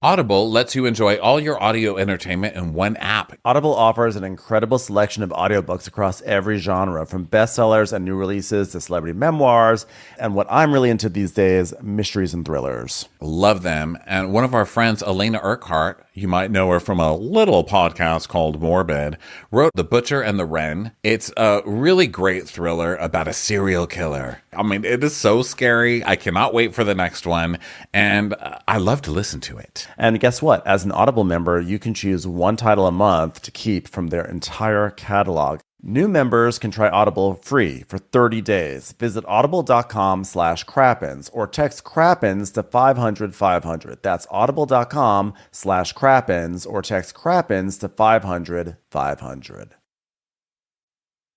Audible lets you enjoy all your audio entertainment in one app. Audible offers an incredible selection of audiobooks across every genre, from bestsellers and new releases to celebrity memoirs, and what I'm really into these days, mysteries and thrillers. Love them. And one of our friends, Elena Urquhart, you might know her from a little podcast called Morbid, wrote The Butcher and the Wren. It's a really great thriller about a serial killer. I mean, it is so scary. I cannot wait for the next one. And I love to listen to it. And guess what? As an Audible member, you can choose one title a month to keep from their entire catalog. New members can try Audible free for 30 days. Visit audible.com/Crappens or text Crappens to 500-500. That's audible.com/Crappens or text Crappens to 500-500.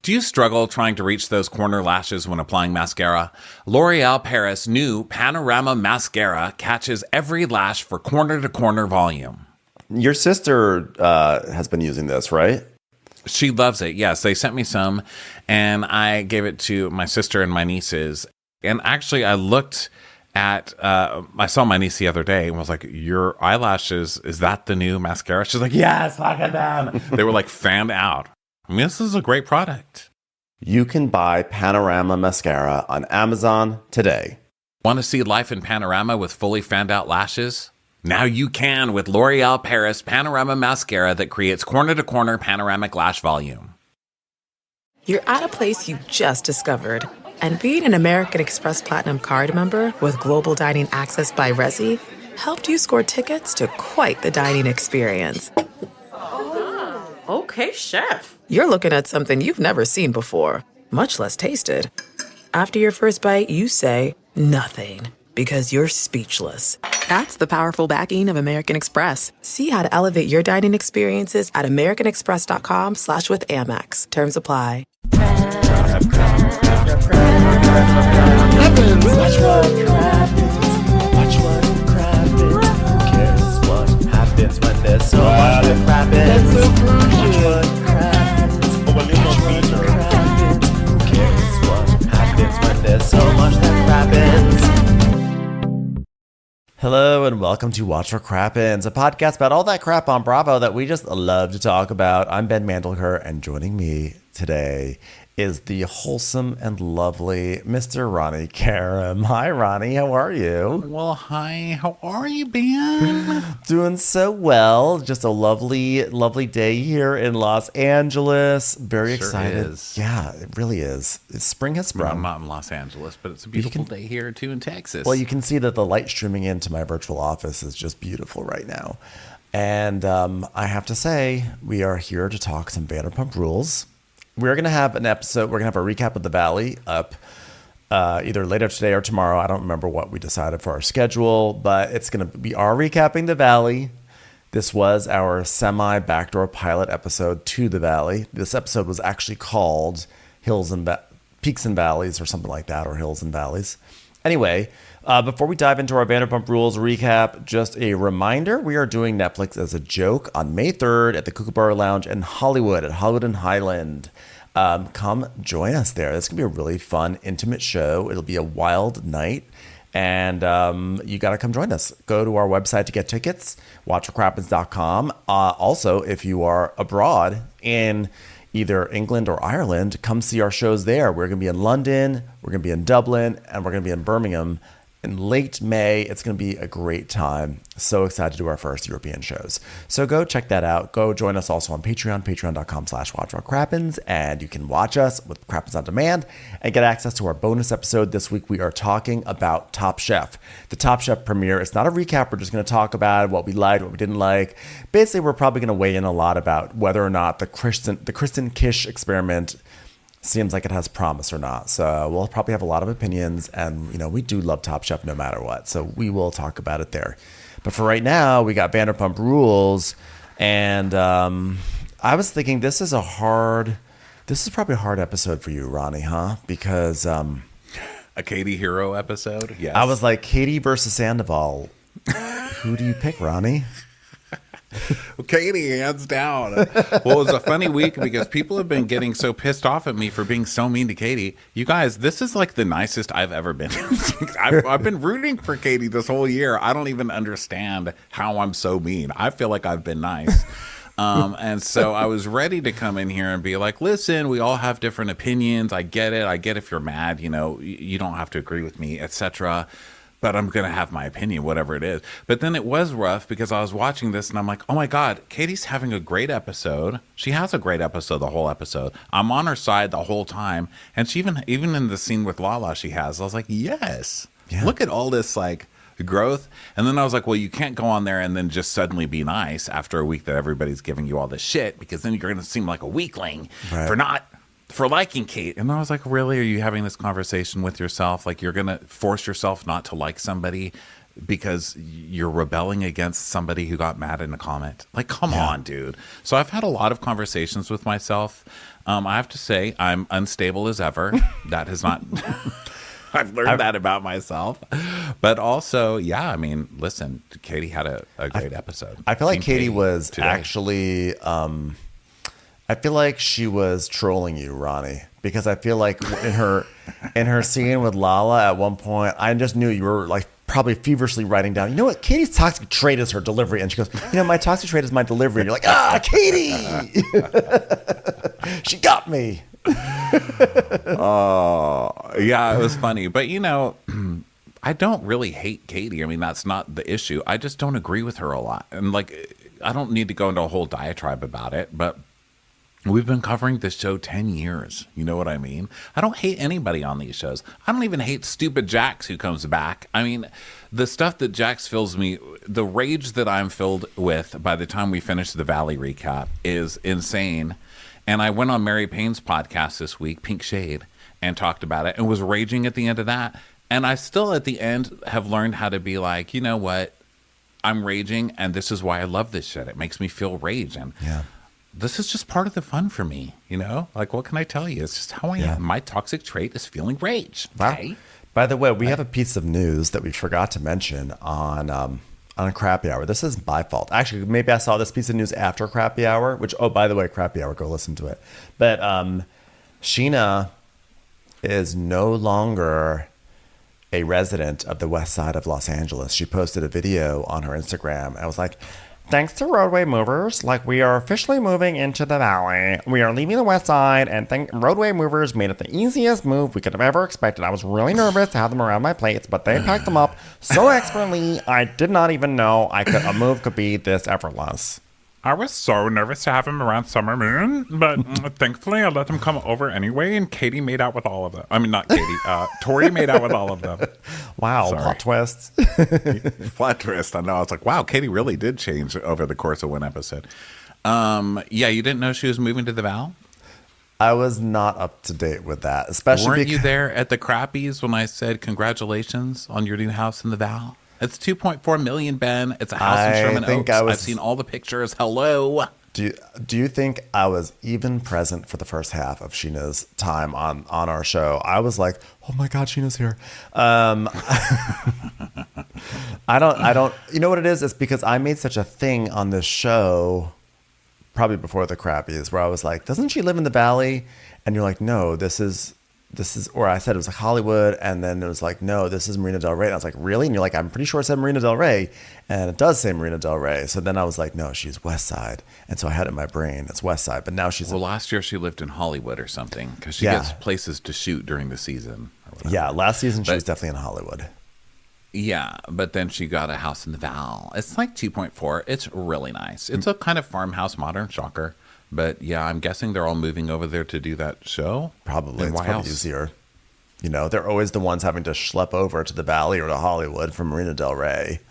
Do you struggle trying to reach those corner lashes when applying mascara? L'Oreal Paris' new Panorama Mascara catches every lash for corner-to-corner volume. Your sister has been using this, right? She loves it. Yes, they sent me some, and I gave it to my sister and my nieces. And actually, I looked at, I saw my niece the other day and was like, your eyelashes, is that the new mascara? She's like, yes, look at them. They were like fanned out. I mean, this is a great product. You can buy Panorama Mascara on Amazon today. Want to see life in panorama with fully fanned out lashes? Now you can with L'Oreal Paris Panorama Mascara that creates corner-to-corner panoramic lash volume. You're at a place you just discovered. And being an American Express Platinum card member with global dining access by Resi helped you score tickets to quite the dining experience. Okay, chef. You're looking at something you've never seen before, much less tasted. After your first bite, you say nothing because you're speechless. That's the powerful backing of American Express. See how to elevate your dining experiences at americanexpress.com/withAmex. Terms apply. Hello and welcome to Watch What Crappens, a podcast about all that crap on Bravo that we just love to talk about. I'm Ben Mandelker, and joining me today is the wholesome and lovely Mr. Ronnie Karam. Hi, Ronnie. How are you? Well, hi. How are you, Ben? Doing so well. Just a lovely, lovely day here in Los Angeles. Very excited. Is. Yeah, it really is. Spring has sprung. I'm not in Los Angeles, but it's a beautiful day here, too, in Texas. Well, you can see that the light streaming into my virtual office is just beautiful right now. And I have to say, we are here to talk some Vanderpump Rules. We're going to have an episode. We're going to have a recap of the Valley up either later today or tomorrow. I don't remember what we decided for our schedule, but it's going to be our recapping the Valley. This was our semi-backdoor pilot episode to the Valley. This episode was actually called Peaks and Valleys or something like that, or Hills and Valleys. Anyway, before we dive into our Vanderpump Rules recap, just a reminder, we are doing Netflix as a Joke on May 3rd at the Kookaburra Lounge in Hollywood, at Hollywood and Highland. Come join us there. It's going to be a really fun, intimate show. It'll be a wild night, and you got to come join us. Go to our website to get tickets, watchwhatcrappens.com. Also, if you are abroad in either England or Ireland, come see our shows there. We're going to be in London, we're going to be in Dublin, and we're going to be in Birmingham in late May. It's going to be a great time. So excited to do our first European shows. So go check that out. Go join us also on Patreon, patreon.com/watchwhatcrappens, and you can watch us with Crappens on Demand and get access to our bonus episode. This week we are talking about Top Chef. The Top Chef premiere. It's not a recap. We're just going to talk about what we liked, what we didn't like. Basically, we're probably going to weigh in a lot about whether or not the Kristen Kish experiment seems like it has promise or not. So we'll probably have a lot of opinions, and we do love Top Chef no matter what. So we will talk about it there. But for right now, we got Vanderpump Rules, and I was thinking this is probably a hard episode for you, Ronnie, huh? Because a Katie Hero episode? Yes. I was like, Katie versus Sandoval. Who do you pick, Ronnie? Katie, hands down. Well, it was a funny week because people have been getting so pissed off at me for being so mean to Katie. You guys, this is like the nicest I've ever been. I've been rooting for Katie this whole year. I don't even understand how I'm so mean. I feel like I've been nice. And so I was ready to come in here and be like, listen, we all have different opinions. I get it. I get if you're mad, you know, you don't have to agree with me, etc. But I'm going to have my opinion, whatever it is. But then it was rough because I was watching this and I'm like, oh my God, Katie's having a great episode. She has a great episode, the whole episode. I'm on her side the whole time. And she even in the scene with Lala she has, I was like, yes, look at all this like growth. And then I was like, well, you can't go on there and then just suddenly be nice after a week that everybody's giving you all this shit, because then you're going to seem like a weakling for liking Kate. And I was like, really? Are you having this conversation with yourself? Like, you're going to force yourself not to like somebody because you're rebelling against somebody who got mad in a comment? Like, come on, dude. So I've had a lot of conversations with myself. I have to say I'm unstable as ever. That has not... I've learned that about myself. But also, yeah, I mean, listen, Katie had a great episode. I feel like Katie was today. Actually... I feel like she was trolling you, Ronnie, because I feel like in her scene with Lala at one point, I just knew you were like probably feverishly writing down, you know what, Katie's toxic trait is her delivery. And she goes, you know, my toxic trait is my delivery. And you're like, Katie! She got me. Oh, yeah, it was funny. But, you know, I don't really hate Katie. I mean, that's not the issue. I just don't agree with her a lot. And, like, I don't need to go into a whole diatribe about it, but we've been covering this show 10 years. You know what I mean? I don't hate anybody on these shows. I don't even hate stupid Jax who comes back. I mean, the stuff that Jax fills me, the rage that I'm filled with by the time we finish the Valley recap is insane. And I went on Mary Payne's podcast this week, Pink Shade, and talked about it and was raging at the end of that. And I still at the end have learned how to be like, you know what? I'm raging and this is why I love this shit. It makes me feel rage. And this is just part of the fun for me, you know? Like, what can I tell you? It's just how I am. My toxic trait is feeling rage. Okay? Wow. By the way, we have a piece of news that we forgot to mention on a Crappy Hour. This is my fault. Actually, maybe I saw this piece of news after Crappy Hour, which, oh, by the way, Crappy Hour, go listen to it. But Sheena is no longer a resident of the west side of Los Angeles. She posted a video on her Instagram. I was like, thanks to roadway movers, like, we are officially moving into the valley. We are leaving the west side, and roadway movers made it the easiest move we could have ever expected. I was really nervous to have them around my plates, but they packed them up so expertly, I did not even know a move could be this effortless. I was so nervous to have him around Summer Moon, but thankfully I let him come over anyway, and Katie made out with all of them. I mean, not Katie. Tori made out with all of them. Wow, plot twist. Plot twist, I know. I was like, wow, Katie really did change over the course of one episode. Yeah, you didn't know she was moving to the Val? I was not up to date with that, especially Weren't you there at the Crappies when I said congratulations on your new house in the Val? It's 2.4 million, Ben. It's a house in Sherman Oaks. I've seen all the pictures. Hello. Do you think I was even present for the first half of Sheena's time on our show? I was like, oh my God, Sheena's here. I don't. You know what it is? It's because I made such a thing on this show, probably before the Crappies, where I was like, doesn't she live in the Valley? And you're like, no, this is, or I said it was like Hollywood, and then it was like, no, this is Marina Del Rey. And I was like, really? And you're like, I'm pretty sure it said Marina Del Rey, and it does say Marina Del Rey. So then I was like, no, she's West Side. And so I had it in my brain, it's West Side. But now she's... Well, last year she lived in Hollywood or something, because she gets places to shoot during the season. Yeah, last season she was definitely in Hollywood. Yeah, but then she got a house in the Val. It's like 2.4. It's really nice. It's a kind of farmhouse, modern, shocker. But yeah, I'm guessing they're all moving over there to do that show. Probably. It's probably easier. You know, they're always the ones having to schlep over to the Valley or to Hollywood from Marina Del Rey.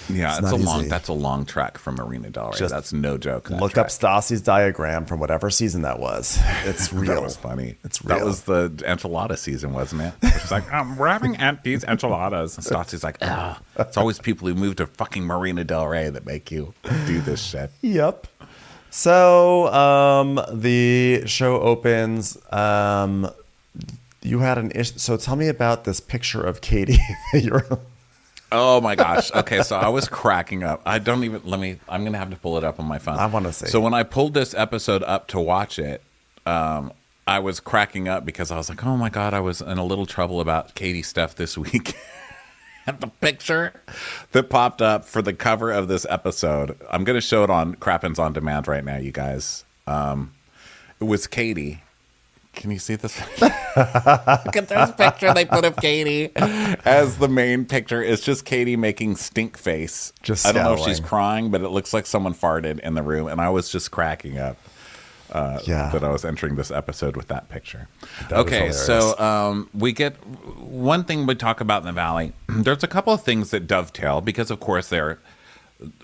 Yeah, that's a long trek from Marina Del Rey. That's no joke. Look up Stassi's diagram from whatever season that was. It's real. That was funny. It's real. That was the enchilada season, wasn't it? She's like, we're having these enchiladas. And Stassi's like, oh, it's always people who move to fucking Marina Del Rey that make you do this shit. Yep. So the show opens. You had an issue. So tell me about this picture of Katie. Oh my gosh. Okay, so I was cracking up. I'm going to have to pull it up on my phone. I wanna see. So when I pulled this episode up to watch it, I was cracking up because I was like, oh my God, I was in a little trouble about Katie stuff this week. And the picture that popped up for the cover of this episode, I'm going to show it on Crappens On Demand right now, you guys. It was Katie. Can you see this? Look at this picture they put of Katie as the main picture. It's just Katie making stink face. Just I don't know if scowling. she's crying, but it looks like someone farted in the room. And I was just cracking up that I was entering this episode with that picture. Okay, so we get one thing we talk about in the Valley. There's a couple of things that dovetail because, of course, they're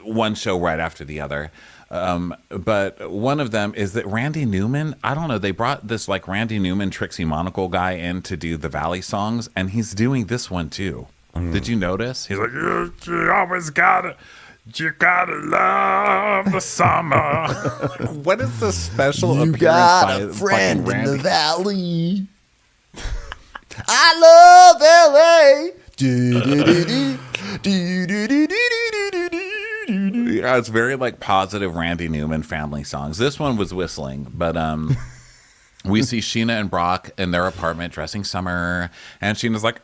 one show right after the other. But one of them is that Randy Newman, I don't know, they brought this like Randy Newman, Trixie Monocle guy in to do the Valley songs, and he's doing this one too. Did you notice? He's like, you always you gotta love the summer. What is the special You appearance got by a friend fucking in the Randy? valley. I love LA. Do-do-do-do. Do-do-do-do-do-do-do. Yeah, it's very like positive Randy Newman family songs. This one was whistling, but we see Sheena and Brock in their apartment dressing Summer, and Sheena's like,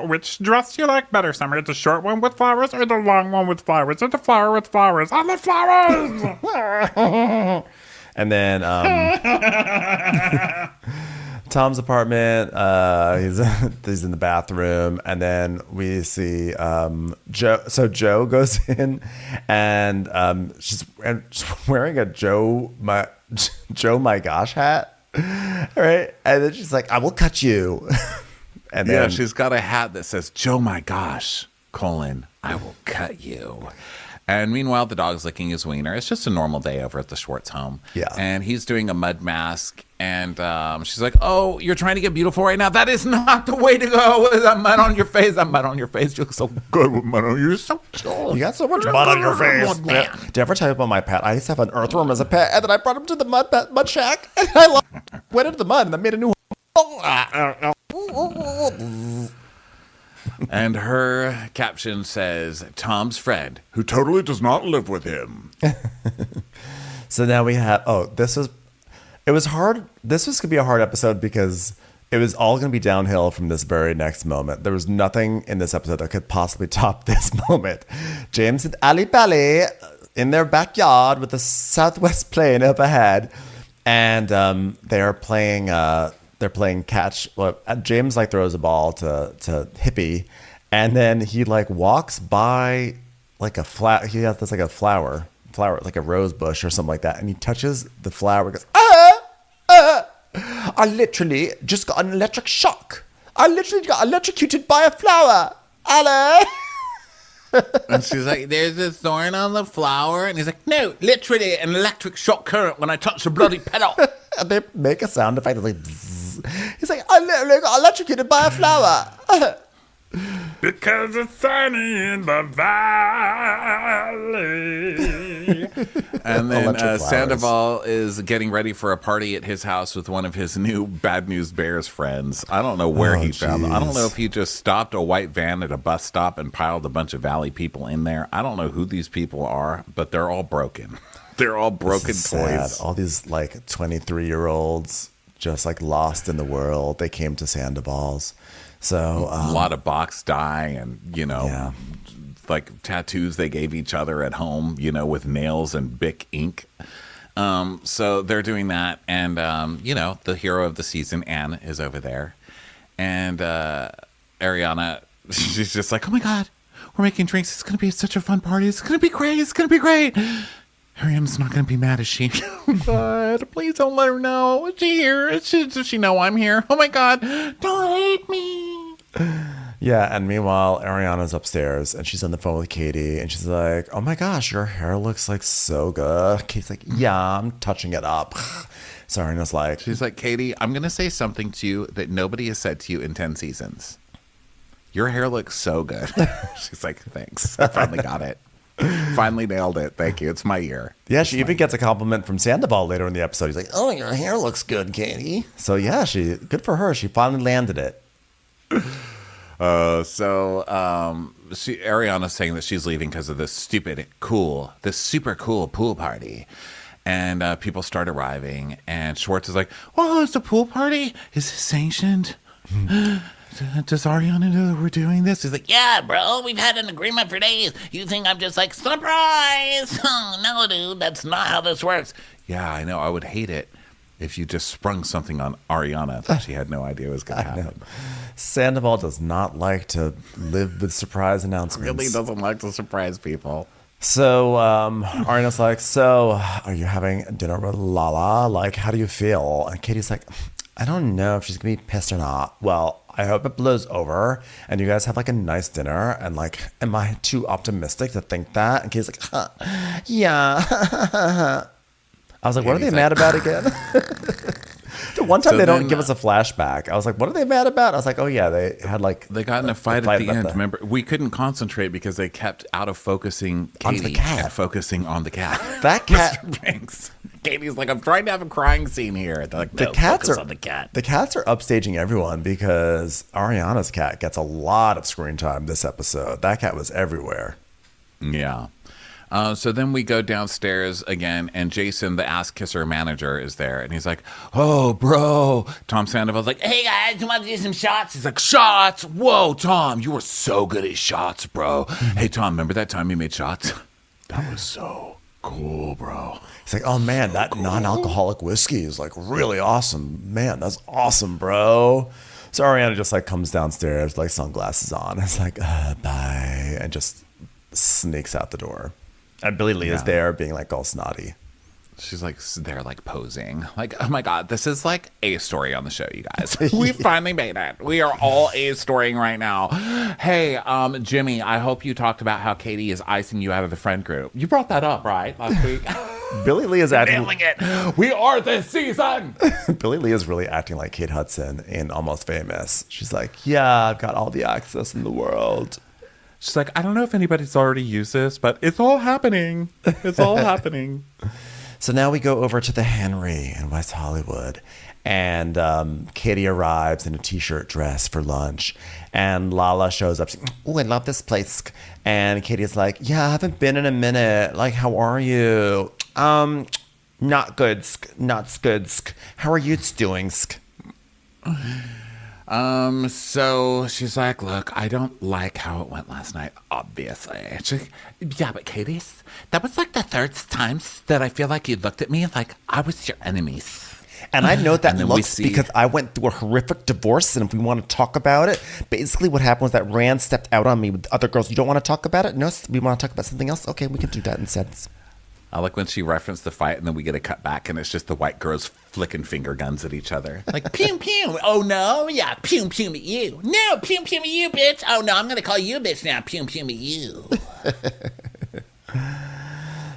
which dress do you like better, Summer? The short one with flowers or the long one with flowers? Or the flower with flowers? I love flowers! And then Tom's apartment, he's in the bathroom, and then we see Joe. So Joe goes in, and she's wearing a Joe my gosh hat. Right, and then she's like, "I will cut you." And then Yeah, she's got a hat that says, Joe, my gosh, I will cut you. And meanwhile, the dog's licking his wiener. It's just a normal day over at the Schwartz home. Yeah. And he's doing a mud mask. And she's like, oh, you're trying to get beautiful right now? That is not the way to go. With that mud on your face. That mud on your face. You look so good with mud on you. You're so cute. you got so much mud on your face. Man. Did I ever tell you about my pet? I used to have an earthworm as a pet, and then I brought him to the mud shack, and I went into the mud, and I made a new. And her caption says, Tom's friend, who totally does not live with him. So now we have. It was hard. This was gonna be a hard episode because it was all gonna be downhill from this very next moment. There was nothing in this episode that could possibly top this moment. James and Ali Bally in their backyard with the southwest plane overhead, and they're playing catch. Well, James like throws a ball to Hippie, and then he like walks by like a He has this like a flower like a rose bush or something like that, and he touches the flower. Goes, I literally just got an electric shock. I literally got electrocuted by a flower. Hello. And she's like, there's a thorn on the flower. And he's like, no, literally an electric shock current when I touch the bloody petal. And they make a sound effect. It's like, bzzz. He's like, I literally got electrocuted by a flower. Because it's sunny in the valley. And then Electric flowers. Sandoval is getting ready for a party at his house with one of his new Bad News Bears friends. I don't know where he found them. I don't know if he just stopped a white van at a bus stop and piled a bunch of Valley people in there. I don't know who these people are, but they're all broken. They're all broken This is sad. toys. All these like 23-year-olds just like lost in the world. They came to Sandoval's. So A lot of box dye and, yeah. like tattoos they gave each other at home, with nails and Bic ink. So they're doing that. And, the hero of the season, Anne, is over there. And Ariana, she's just like, oh, my God, we're making drinks. It's going to be such a fun party. It's going to be great. It's going to be great. Ariana's not going to be mad, is she? Oh, God, please don't let her know. Is she here? Does she know I'm here? Oh, my God, don't hate me. Yeah, and meanwhile, Ariana's upstairs and she's on the phone with Katie and she's like, oh my gosh, your hair looks like so good. Katie's like, yeah, I'm touching it up. So Ariana's like, She's like, Katie, I'm going to say something to you that nobody has said to you in 10 seasons. Your hair looks so good. She's like, thanks. I finally got it. Finally nailed it. Thank you. It's my year. yeah, she even gets a compliment from Sandoval later in the episode. He's like, oh, your hair looks good, Katie. So yeah, good for her. She finally landed it. Ariana's saying that she's leaving because of this super cool pool party. And people start arriving, and Schwartz is like, "Oh, it's a pool party? Is this sanctioned? Does Ariana know that we're doing this?" He's like, Yeah, bro, we've had an agreement for days. You think I'm just like, surprise? Oh, no, dude, that's not how this works. "Yeah, I know. I would hate it if you just sprung something on Ariana that she had no idea was going to happen." Sandoval does not like to live with surprise announcements. Really doesn't like to surprise people. So Ariana's like, "So are you having dinner with Lala? Like, how do you feel?" And Katie's like, "I don't know if she's going to be pissed or not. Well, I hope it blows over and you guys have like a nice dinner. And like, am I too optimistic to think that?" And Katie's like, "Yeah." I was like, what are they mad about again? The one time they don't give us a flashback. I was like, what are they mad about? I was like, oh yeah, they had like... They got in a fight at the end. Remember, we couldn't concentrate because they kept out of focusing Katie and focusing on the cat. That cat... Mr. Banks. Katie's like, I'm trying to have a crying scene here. They're like, no, the cats focus are on the cat. The cats are upstaging everyone because Ariana's cat gets a lot of screen time this episode. That cat was everywhere. Yeah. So then we go downstairs again, and Jason, the ass kisser manager, is there, and he's like, "Oh, bro." Tom Sandoval's like, Hey, guys, you want to do some shots? he's like, "Shots? Whoa, Tom, you were so good at shots, bro." "Hey, Tom, remember that time you made shots? That was so cool, bro." He's like, "Oh man, that non-alcoholic whiskey is like really awesome. Man, that's awesome, bro." So Ariana just like comes downstairs, like sunglasses on. It's like, bye, and just sneaks out the door. And Billy Lee is there being like all snotty. She's like there, like posing, like, oh my god, this is like a story on the show, you guys. We finally made it. We are all a storying right now. Hey, Jimmy, I hope you talked about how Katie is icing you out of the friend group. You brought that up, right, last week? Billy Lee is acting. Nailing it. We are this season. Billy Lee is really acting like Kate Hudson in Almost Famous. She's like, yeah, I've got all the access in the world. She's like, I don't know if anybody's already used this, but it's all happening. It's all happening. So now we go over to the Henry in West Hollywood. And Katie arrives in a t-shirt dress for lunch. And Lala shows up. "Oh, I love this place." And Katie's like, "Yeah, I haven't been in a minute. Like, how are you?" Not good. Not good. How are you doing? So she's like, "Look, I don't like how it went last night, obviously." She's like, "Yeah, but Katie, that was like the third time that I feel like you looked at me like I was your enemies." And I know that looks because I went through a horrific divorce. And if we want to talk about it, basically what happened was that Rand stepped out on me with other girls. You don't want to talk about it? No, we want to talk about something else? Okay, we can do that instead. I like when she referenced the fight and then we get a cut back and it's just the white girls flicking finger guns at each other. Like, pew, pew. Oh, no. Yeah, pew, pew at you. No, pew, pew at you, bitch. Oh, no, I'm going to call you a bitch now. Pew, pew at you.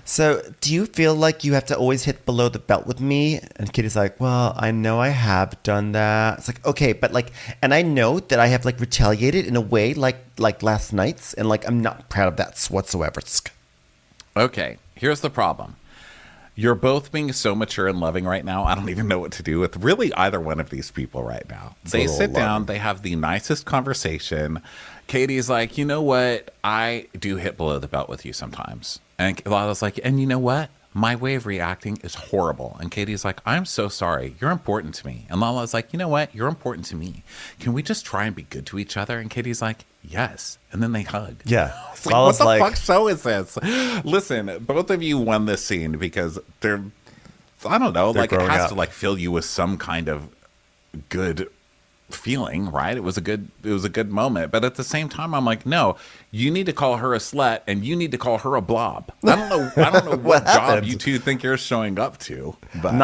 So do you feel like you have to always hit below the belt with me? And Katie's like, well, I know I have done that. It's like, okay, but like, and I know that I have like retaliated in a way like last night's. And like, I'm not proud of that whatsoever. Okay, here's the problem. You're both being so mature and loving right now. I don't even know what to do with really either one of these people right now. They sit down, they have the nicest conversation. Katie's like, you know what? I do hit below the belt with you sometimes. And Lala's like, and you know what? My way of reacting is horrible. And Katie's like, I'm so sorry. You're important to me. And Lala's like, you know what? You're important to me. Can we just try and be good to each other? And Katie's like, yes. And then they hug. Yeah. It's like, what the fuck show is this? Listen, both of you won this scene because they're, I don't know, like it has to like fill you with some kind of good feeling, right? It was a good moment. But at the same time, I'm like, no, you need to call her a slut and you need to call her a blob. I don't know what job you two think you're showing up to. But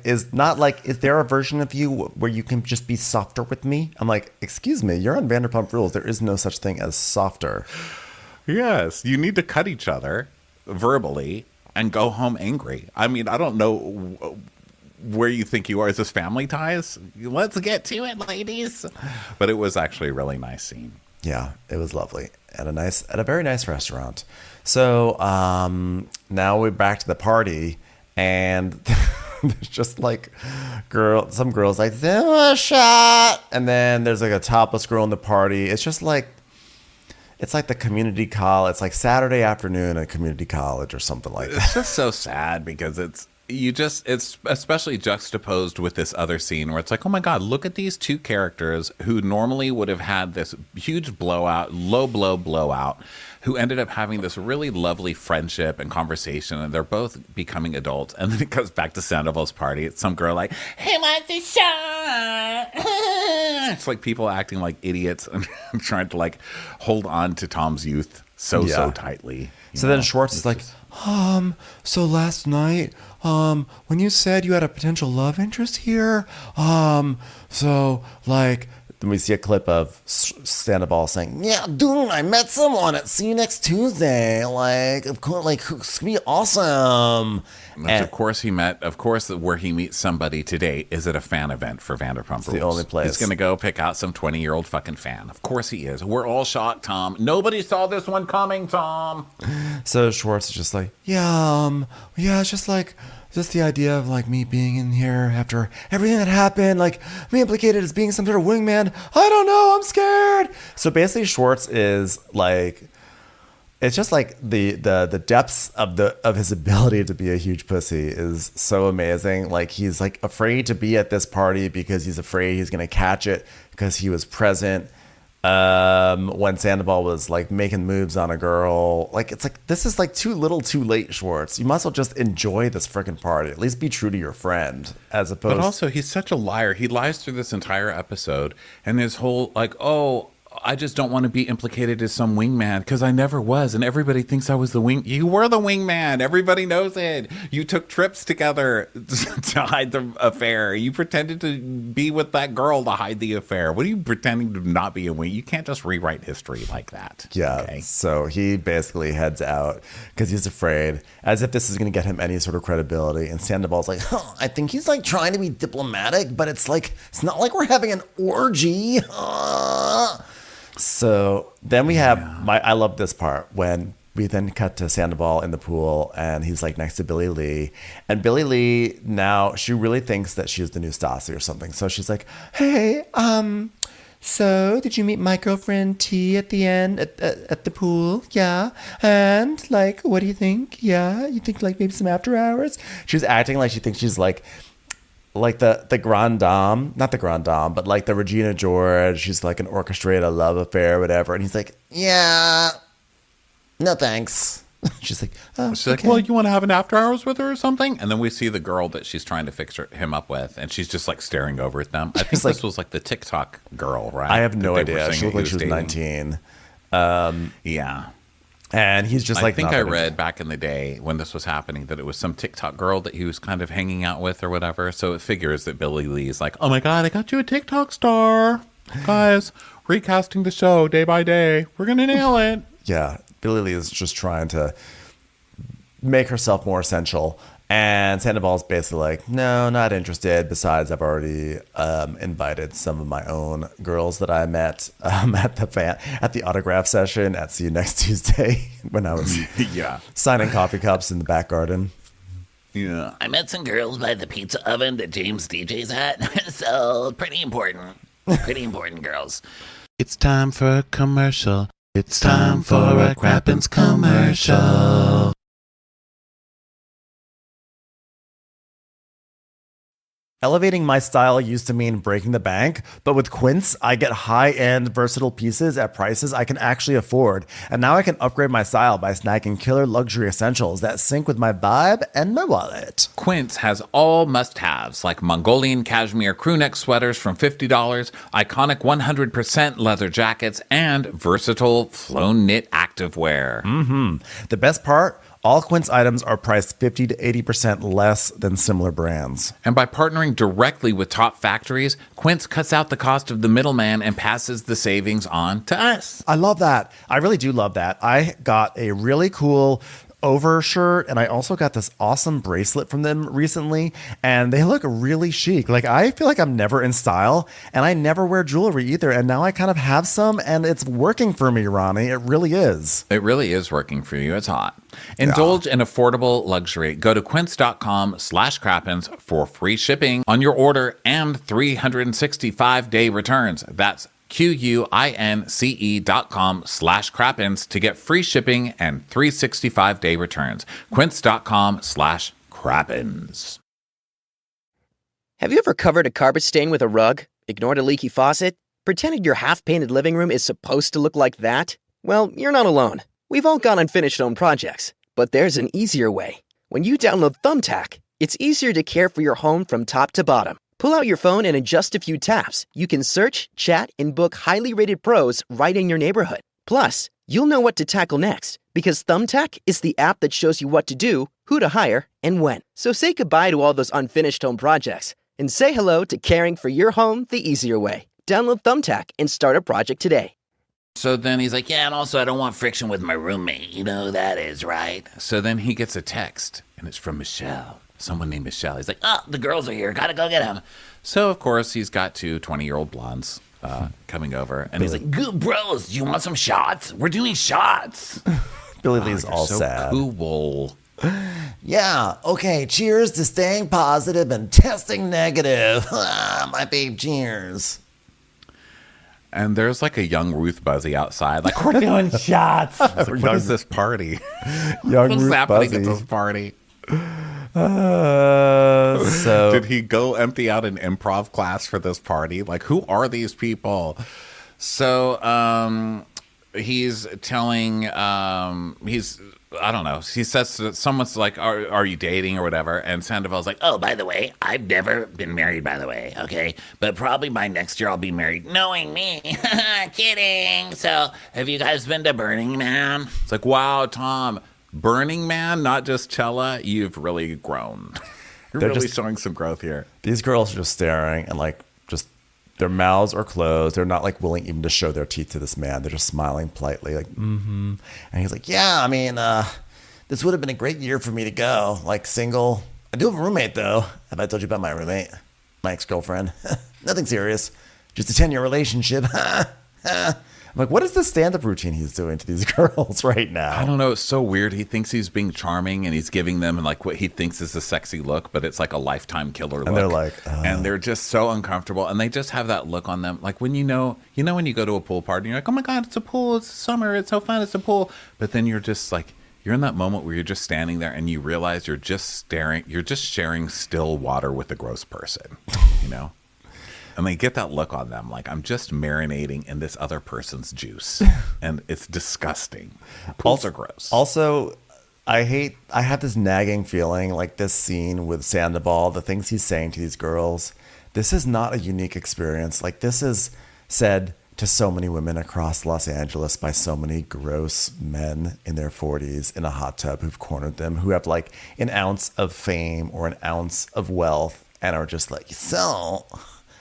is there a version of you where you can just be softer with me? I'm like, excuse me, you're on Vanderpump Rules. There is no such thing as softer. Yes, you need to cut each other verbally and go home angry. I mean, I don't know where you think you are. Is this Family Ties? Let's get to it, ladies. But it was actually a really nice scene. Yeah, it was lovely at a very nice restaurant. So now we're back to the party, and There's just like some girls like, "Do a shot," and then there's like a topless girl in the party. It's just like, it's like the community college. It's like Saturday afternoon at community college or something like that. It's just so sad because it's especially juxtaposed with this other scene where it's like, oh my God, look at these two characters who normally would have had this huge low blowout, who ended up having this really lovely friendship and conversation, and they're both becoming adults. And then it goes back to Sandoval's party. It's some girl like, "Hey, wants a shot?" It's like people acting like idiots and trying to like hold on to Tom's youth so tightly. So then Schwartz is like, so last night, when you said you had a potential love interest here, so like, then we see a clip of Sandoval saying, "Yeah, dude, I met someone. See you next Tuesday. Like, of course, like, it's gonna be awesome." Which, of course, where he meets somebody today is at a fan event for Vanderpump Rules. The only place. He's going to go pick out some 20-year-old fucking fan. Of course he is. We're all shocked, Tom. Nobody saw this one coming, Tom. So Schwartz is just like, it's just the idea of like me being in here after everything that happened, like me implicated as being some sort of wingman. I don't know. I'm scared. So basically Schwartz is like, it's just like the depths of his ability to be a huge pussy is so amazing. Like he's like afraid to be at this party because he's afraid he's going to catch it because he was present when Sandoval was like making moves on a girl. Like, it's like, this is like too little too late, Schwartz. You might as well just enjoy this freaking party. At least be true to your friend as opposed. But also he's such a liar. He lies through this entire episode, and his whole like, oh, I just don't want to be implicated as some wingman because I never was, and everybody thinks I was the wing. You were the wingman. Everybody knows it. You took trips together to hide the affair. You pretended to be with that girl to hide the affair. What are you pretending to not be a wing? You can't just rewrite history like that. Yeah. Okay? So he basically heads out because he's afraid, as if this is going to get him any sort of credibility. And Sandoval's like, I think he's like trying to be diplomatic, but it's like, it's not like we're having an orgy. So then we have I love this part when we then cut to Sandoval in the pool and he's like next to Billy Lee, and Billy Lee now, she really thinks that she's the new Stassi or something. So she's like, "Hey, so did you meet my girlfriend T at the end at the pool? Yeah. And like, what do you think? Yeah. You think like maybe some after hours?" She's acting like she thinks she's like the Grand Dame, not the Grand Dame, but like the Regina George. She's like an orchestrated love affair or whatever. And he's like, "Yeah, no thanks." She's like, "Oh, she's like, well, you want to have an after hours with her or something?" And then we see the girl that she's trying to fix him up with, and she's just like staring over at them. I think this was like the TikTok girl, right? I have no idea. She looked like she was 19. Yeah. And he's just like, I think I read back in the day when this was happening that it was some TikTok girl that he was kind of hanging out with or whatever. So it figures that Billy Lee's like, "Oh my God, I got you a TikTok star. Guys, recasting the show day by day. We're going to nail it." Yeah. Billy Lee is just trying to make herself more essential. And Sandoval's basically like, "No, not interested. Besides, I've already invited some of my own girls that I met at the autograph session at See You Next Tuesday when I was signing coffee cups in the back garden." Yeah. I met some girls by the pizza oven that James DJ's at. So pretty important. Pretty important girls. It's time for a commercial. It's time for a Crappens commercial. Elevating my style used to mean breaking the bank, but with Quince, I get high-end, versatile pieces at prices I can actually afford. And now I can upgrade my style by snagging killer luxury essentials that sync with my vibe and my wallet. Quince has all must-haves like Mongolian cashmere crewneck sweaters from $50, iconic 100% leather jackets, and versatile flown knit activewear. The best part? All Quince items are priced 50 to 80% less than similar brands. And by partnering directly with top factories, Quince cuts out the cost of the middleman and passes the savings on to us. I love that. I really do love that. I got a really cool overshirt, and I also got this awesome bracelet from them recently, and they look really chic. Like, I feel like I'm never in style, and I never wear jewelry either, and now I kind of have some, and it's working for me, Ronnie. It really is. It really is working for you. It's hot. Indulge in affordable luxury. Go to quince.com/crappens for free shipping on your order and 365-day returns. That's QUINCE.com/crappens to get free shipping and 365-day returns. Quince.com/crappens. Have you ever covered a carpet stain with a rug? Ignored a leaky faucet? Pretended your half-painted living room is supposed to look like that? Well, you're not alone. We've all got unfinished home projects, but there's an easier way. When you download Thumbtack, it's easier to care for your home from top to bottom. Pull out your phone and in just a few taps, you can search, chat, and book highly rated pros right in your neighborhood. Plus, you'll know what to tackle next because Thumbtack is the app that shows you what to do, who to hire, and when. So say goodbye to all those unfinished home projects and say hello to caring for your home the easier way. Download Thumbtack and start a project today. So then he's like, Yeah, and also I don't want friction with my roommate. You know who that is, right? so then he gets a text, and it's from Michelle. Someone named Michelle. He's like, Oh, the girls are here. Gotta go get them. so of course he's got two 20-year-old blondes coming over, and he's like, Good bros, do you want some shots? We're doing shots. Billy Lee's all so sad. cool. Yeah, okay, cheers to staying positive and testing negative. My babe, cheers. And there's like a young Ruth Buzzy outside, like, we're doing shots. Like, what is this party? Young What's Ruth happening Buzzy. at this party? So Did he go empty out an improv class for this party? Like, who are these people? So he's telling, I don't know. He says that someone's like, are you dating or whatever? And Sandoval's like, Oh, by the way, I've never been married, by the way, okay? But probably by next year I'll be married. Knowing me. Kidding. So, have you guys been to Burning Man? it's like, wow, Tom, Burning Man, not just Cella, you've really grown. You're They're really just- showing some growth here. these girls are just staring and like just their mouths are closed. They're not like willing even to show their teeth to this man. They're just smiling politely, like, mm-hmm. And he's like, yeah, I mean, this would have been a great year for me to go, like single. I do have a roommate though. Have I told you about my roommate? My ex-girlfriend. Nothing serious. Just a 10-year relationship. I'm like, what is the stand-up routine he's doing to these girls right now? I don't know. It's so weird. He thinks he's being charming and he's giving them like what he thinks is a sexy look, but it's like a lifetime killer look. And they're like, and they're just so uncomfortable. And they just have that look on them. Like when you know when you go to a pool party and you're like, oh my God, it's a pool. It's summer. It's so fun. It's a pool. But then you're just like, you're in that moment where you're just standing there and you realize you're just sharing still water with a gross person, you know? And they get that look on them, like I'm just marinating in this other person's juice, and it's disgusting. Pools are gross. Also, I have this nagging feeling like this scene with Sandoval, the things he's saying to these girls, this is not a unique experience. Like this is said to so many women across Los Angeles by so many gross men in their 40s in a hot tub who've cornered them, who have like an ounce of fame or an ounce of wealth and are just like, so...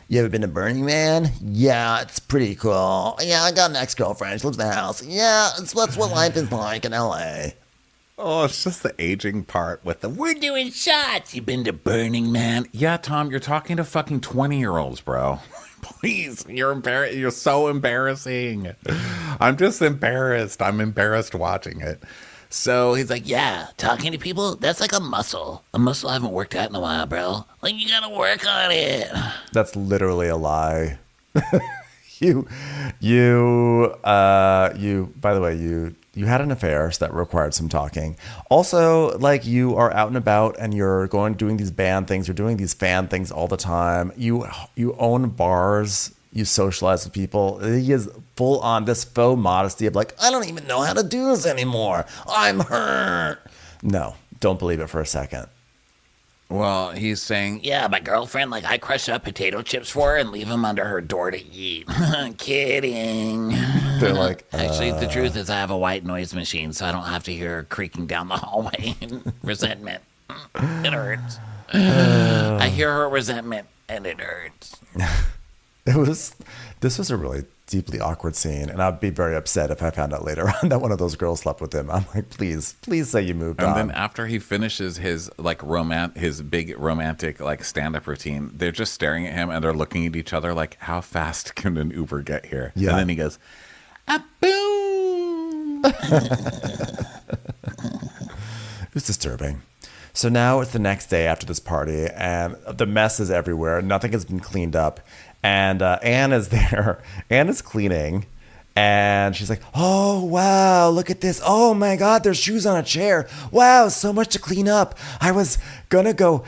You ever been to Burning Man? Yeah, it's pretty cool. Yeah, I got an ex-girlfriend. She lives in the house. Yeah, that's what life is like in LA. Oh, it's just the aging part with the We're doing shots. You been to Burning Man? yeah, Tom, you're talking to fucking 20-year-olds, bro. Please, you're so embarrassing. I'm just embarrassed. I'm embarrassed watching it. So he's like, yeah, talking to people, that's like a muscle. A muscle I haven't worked out in a while, bro. Like, you gotta work on it. That's literally a lie. By the way, you had an affair, so that required some talking. Also, like you are out and about and you're doing these band things, you're doing these fan things all the time. You own bars, you socialize with people. He is full on this faux modesty of like, I don't even know how to do this anymore. I'm hurt. No, don't believe it for a second. Well, he's saying, Yeah, my girlfriend, like, I crush up potato chips for her and leave them under her door to eat. Kidding. They're like, Actually, the truth is I have a white noise machine, so I don't have to hear her creaking down the hallway in resentment. It hurts. I hear her resentment, and it hurts. This was a really deeply awkward scene, and I'd be very upset if I found out later on that one of those girls slept with him. I'm like, please say you moved on. And then after he finishes his his big romantic like stand-up routine, they're just staring at him and they're looking at each other like, how fast can an Uber get here? Yeah. And then he goes, a boom. It was disturbing. So now it's the next day after this party, and the mess is everywhere. Nothing has been cleaned up. And Anne is there. Anne is cleaning. And she's like, oh, wow, look at this. Oh, my God, there's shoes on a chair. Wow, so much to clean up. I was going to go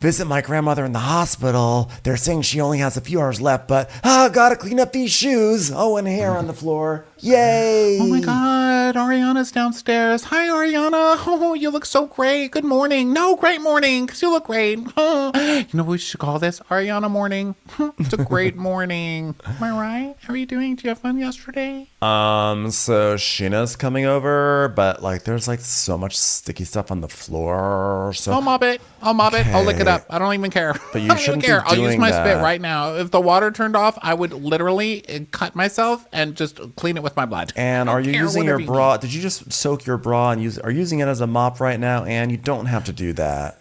visit my grandmother in the hospital. They're saying she only has a few hours left, but gotta clean up these shoes. Oh, and hair on the floor. Yay. Oh my God, Ariana's downstairs. Hi, Ariana. Oh, you look so great. Good morning. No, great morning, because you look great. Oh, you know what we should call this? Ariana morning. It's a great morning. Am I right? How are you doing? Did you have fun yesterday? So Sheena's coming over, but like there's like so much sticky stuff on the floor. So I'll mop it. I'll lick it up. I don't even care. But you I don't shouldn't even care. be I'll use doing my that. spit right now. If the water turned off, I would literally cut myself and just clean it with my blood. And I are don't you care, using your whatever you bra? need. Did you just soak your bra and are you using it as a mop right now? And you don't have to do that.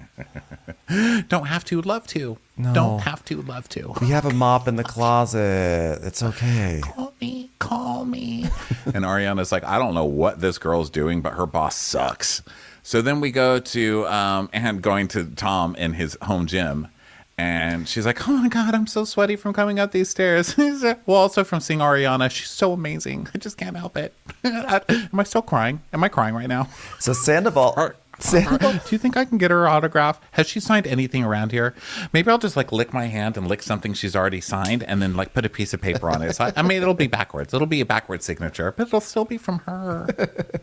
Don't have to, love to. No. Don't have to, love to. We have a mop in the closet. It's okay. Call me. And Ariana's like, I don't know what this girl's doing, but her boss sucks. So then we go to Anne going to Tom in his home gym. And she's like, oh my God, I'm so sweaty from coming up these stairs. He's like, well, also from seeing Ariana. She's so amazing. I just can't help it. Am I still crying? Am I crying right now? So Sandoval. Do you think I can get her autograph? Has she signed anything around here? Maybe I'll just like lick my hand and lick something she's already signed and then like put a piece of paper on it. So I mean, it'll be backwards. It'll be a backwards signature, but it'll still be from her.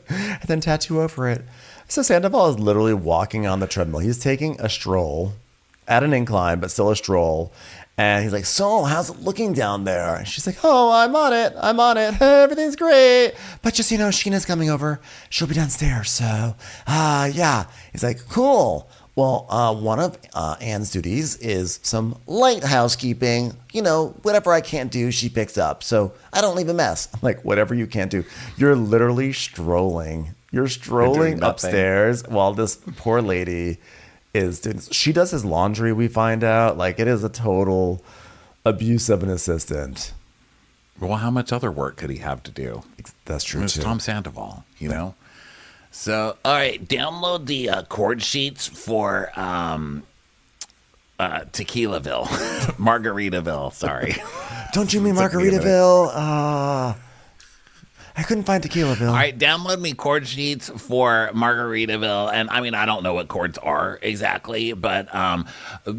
And then tattoo over it. So Sandoval is literally walking on the treadmill. He's taking a stroll at an incline, but still a stroll. And he's like, so how's it looking down there? And she's like, oh, I'm on it. Everything's great. But just, Sheena's coming over. She'll be downstairs. So, yeah. He's like, cool. Well, one of Anne's duties is some light housekeeping. Whatever I can't do, she picks up. So I don't leave a mess. I'm like, whatever you can't do. You're literally strolling. You're strolling upstairs while this poor lady is doing. She does his laundry, we find out. Like, it is a total abuse of an assistant. Well, how much other work could he have to do? That's true, It's too. Tom Sandoval, know? So, all right, download the chord sheets for Tequilaville. Margaritaville, sorry. Don't you mean Margaritaville? I couldn't find Tequilaville. All right, download me chord sheets for Margaritaville. And I mean, I don't know what chords are exactly, but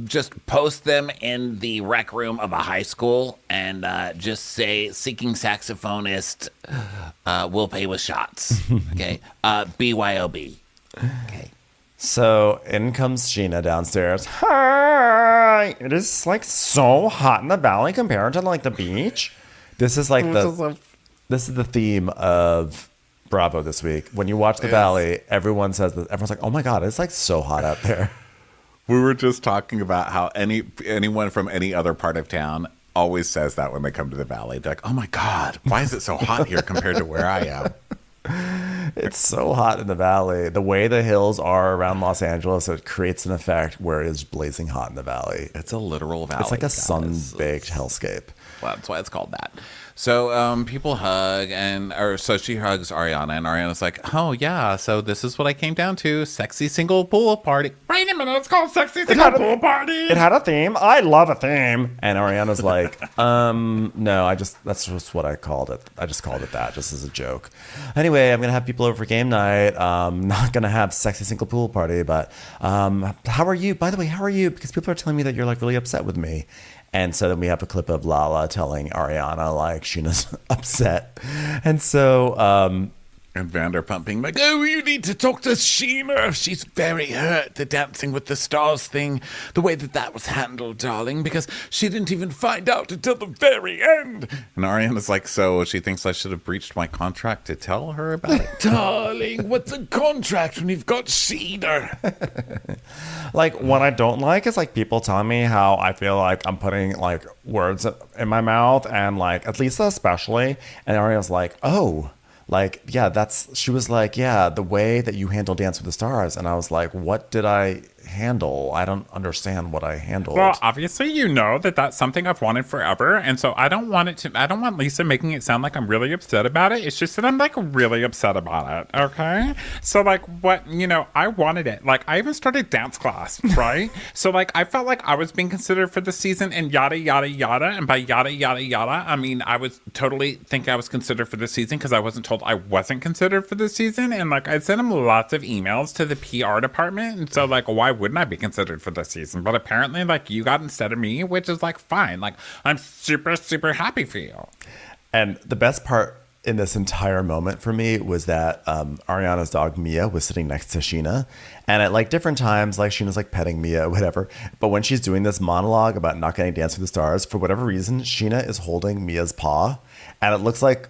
just post them in the rec room of a high school and just say, seeking saxophonist, will pay with shots. Okay. BYOB. Okay. So in comes Sheena downstairs. Hi! It is like so hot in the valley compared to like the beach. This is like This is the theme of Bravo this week. When you watch The Valley, everyone says that. Everyone's like, "Oh my God, it's like so hot out there." We were just talking about how anyone from any other part of town always says that when they come to the Valley. They're like, "Oh my God, why is it so hot here compared to where I am?" It's so hot in the Valley. The way the hills are around Los Angeles, it creates an effect where it is blazing hot in the Valley. It's a literal valley. It's like a guys. sun-baked hellscape. Well, that's why it's called that. So people hug, so she hugs Ariana, and Ariana's like, oh, yeah, so this is what I came down to, sexy single pool party. Wait a minute, it's called sexy single pool party. It had a theme. I love a theme. And Ariana's like, no, that's just what I called it. I just called it that, just as a joke. Anyway, I'm going to have people over for game night. Not going to have sexy single pool party, but how are you? By the way, how are you? Because people are telling me that you're like really upset with me. And so then we have a clip of Lala telling Ariana like Sheena's upset. And so And Vanderpump being like, oh, you need to talk to Sheena. She's very hurt, the Dancing with the Stars thing, the way that was handled, darling, because she didn't even find out until the very end. And Ariana's like, so she thinks I should have breached my contract to tell her about it? Darling, what's a contract when you've got Sheena? Like, what I don't like is, like, people telling me how I feel like I'm putting, like, words in my mouth, and, like, at Lisa especially, and Ariana's like, oh, like, yeah, she was like, yeah, the way that you handle Dance with the Stars. And I was like, what did I handle? I don't understand what I handled. Well, obviously, you know that's something I've wanted forever. And so I don't want Lisa making it sound like I'm really upset about it. It's just that I'm like really upset about it. Okay. So like I wanted it. Like I even started dance class, right? So like I felt like I was being considered for the season and yada, yada, yada. And by yada, yada, yada, I mean, I was totally think I was considered for the season because I wasn't told I wasn't considered for the season. And like I sent them lots of emails to the PR department. And so like, why wouldn't I be considered for this season? But apparently like you got instead of me, which is like fine. Like I'm super, super happy for you. And the best part in this entire moment for me was that Ariana's dog Mia was sitting next to Sheena, and at like different times, like Sheena's like petting Mia, whatever. But when she's doing this monologue about not getting Dance with the Stars, for whatever reason, Sheena is holding Mia's paw, and it looks like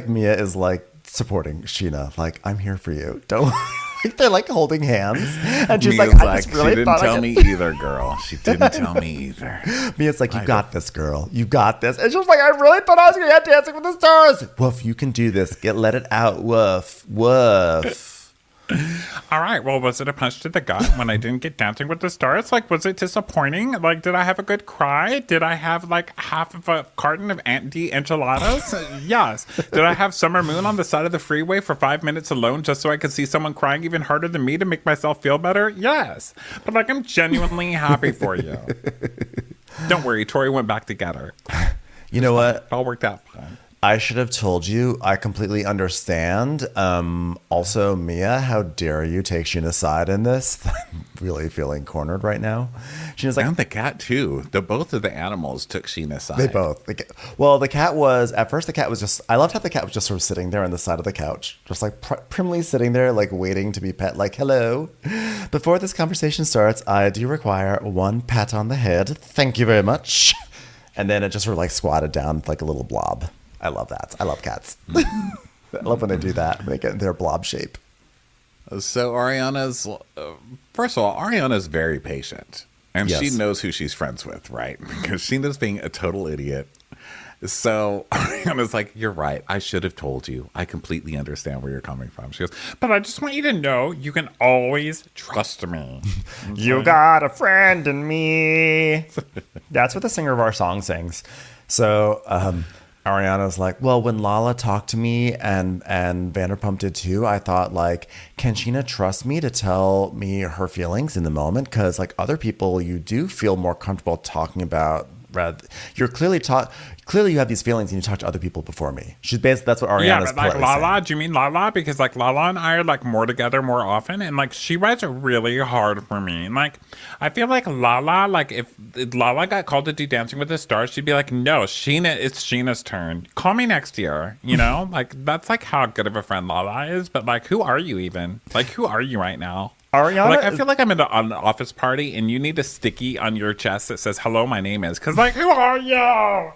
Mia is like supporting Sheena, like I'm here for you. Don't. Like they're like holding hands, and she's Mia's like, I just really she didn't thought tell me either, girl. She didn't tell me either. Mia's like, you got this, girl. You got this. And she was like, I really thought I was going to get Dancing with the Stars. Woof, you can do this. Let it out. Woof, woof. All right. Well, was it a punch to the gut when I didn't get Dancing with the Stars? Like, was it disappointing? Like, did I have a good cry? Did I have like half of a carton of Aunt D enchiladas? Yes. Did I have Summer Moon on the side of the freeway for 5 minutes alone just so I could see someone crying even harder than me to make myself feel better? Yes. But like, I'm genuinely happy for you. Don't worry. Tori went back to get her. You know what? It all worked out fine. I should have told you. I completely understand. Also, Mia, how dare you take Sheena's side in this? I'm really feeling cornered right now. Sheena's like, and the cat too. Both of the animals took Sheena's side. they both. The cat was, at first the cat was just, I loved how the cat was just sort of sitting there on the side of the couch, just like primly sitting there, like waiting to be pet, like, hello. Before this conversation starts, I do require one pat on the head. Thank you very much. And then it just sort of like squatted down like a little blob. I love that. I love cats. I love when they do that. They get in their blob shape. So Ariana's, first of all, Ariana's very patient. And Yes. she knows who she's friends with, right? Because Sheena's being a total idiot. So Ariana's like, you're right. I should have told you. I completely understand where you're coming from. She goes, But I just want you to know you can always trust me. You got a friend in me. That's what the singer of our song sings. So Ariana's like, well, when Lala talked to me and Vanderpump did too, I thought like, can Sheena trust me to tell me her feelings in the moment? Because like other people, you do feel more comfortable talking about. You're clearly you have these feelings and you talk to other people before me. She's basically, that's what Ariana's Yeah, but like saying. Lala, do you mean Lala? Because like Lala and I are like more together more often, and like she rides really hard for me. And like I feel like Lala, like if Lala got called to do Dancing with the Stars, she'd be like, no, Sheena, it's Sheena's turn. Call me next year. You know, like that's like how good of a friend Lala is. But like, who are you even? Like, who are you right now? Ariana, Like, I feel like I'm in an office party and you need a sticky on your chest that says, hello, my name is. Because, like, who are you?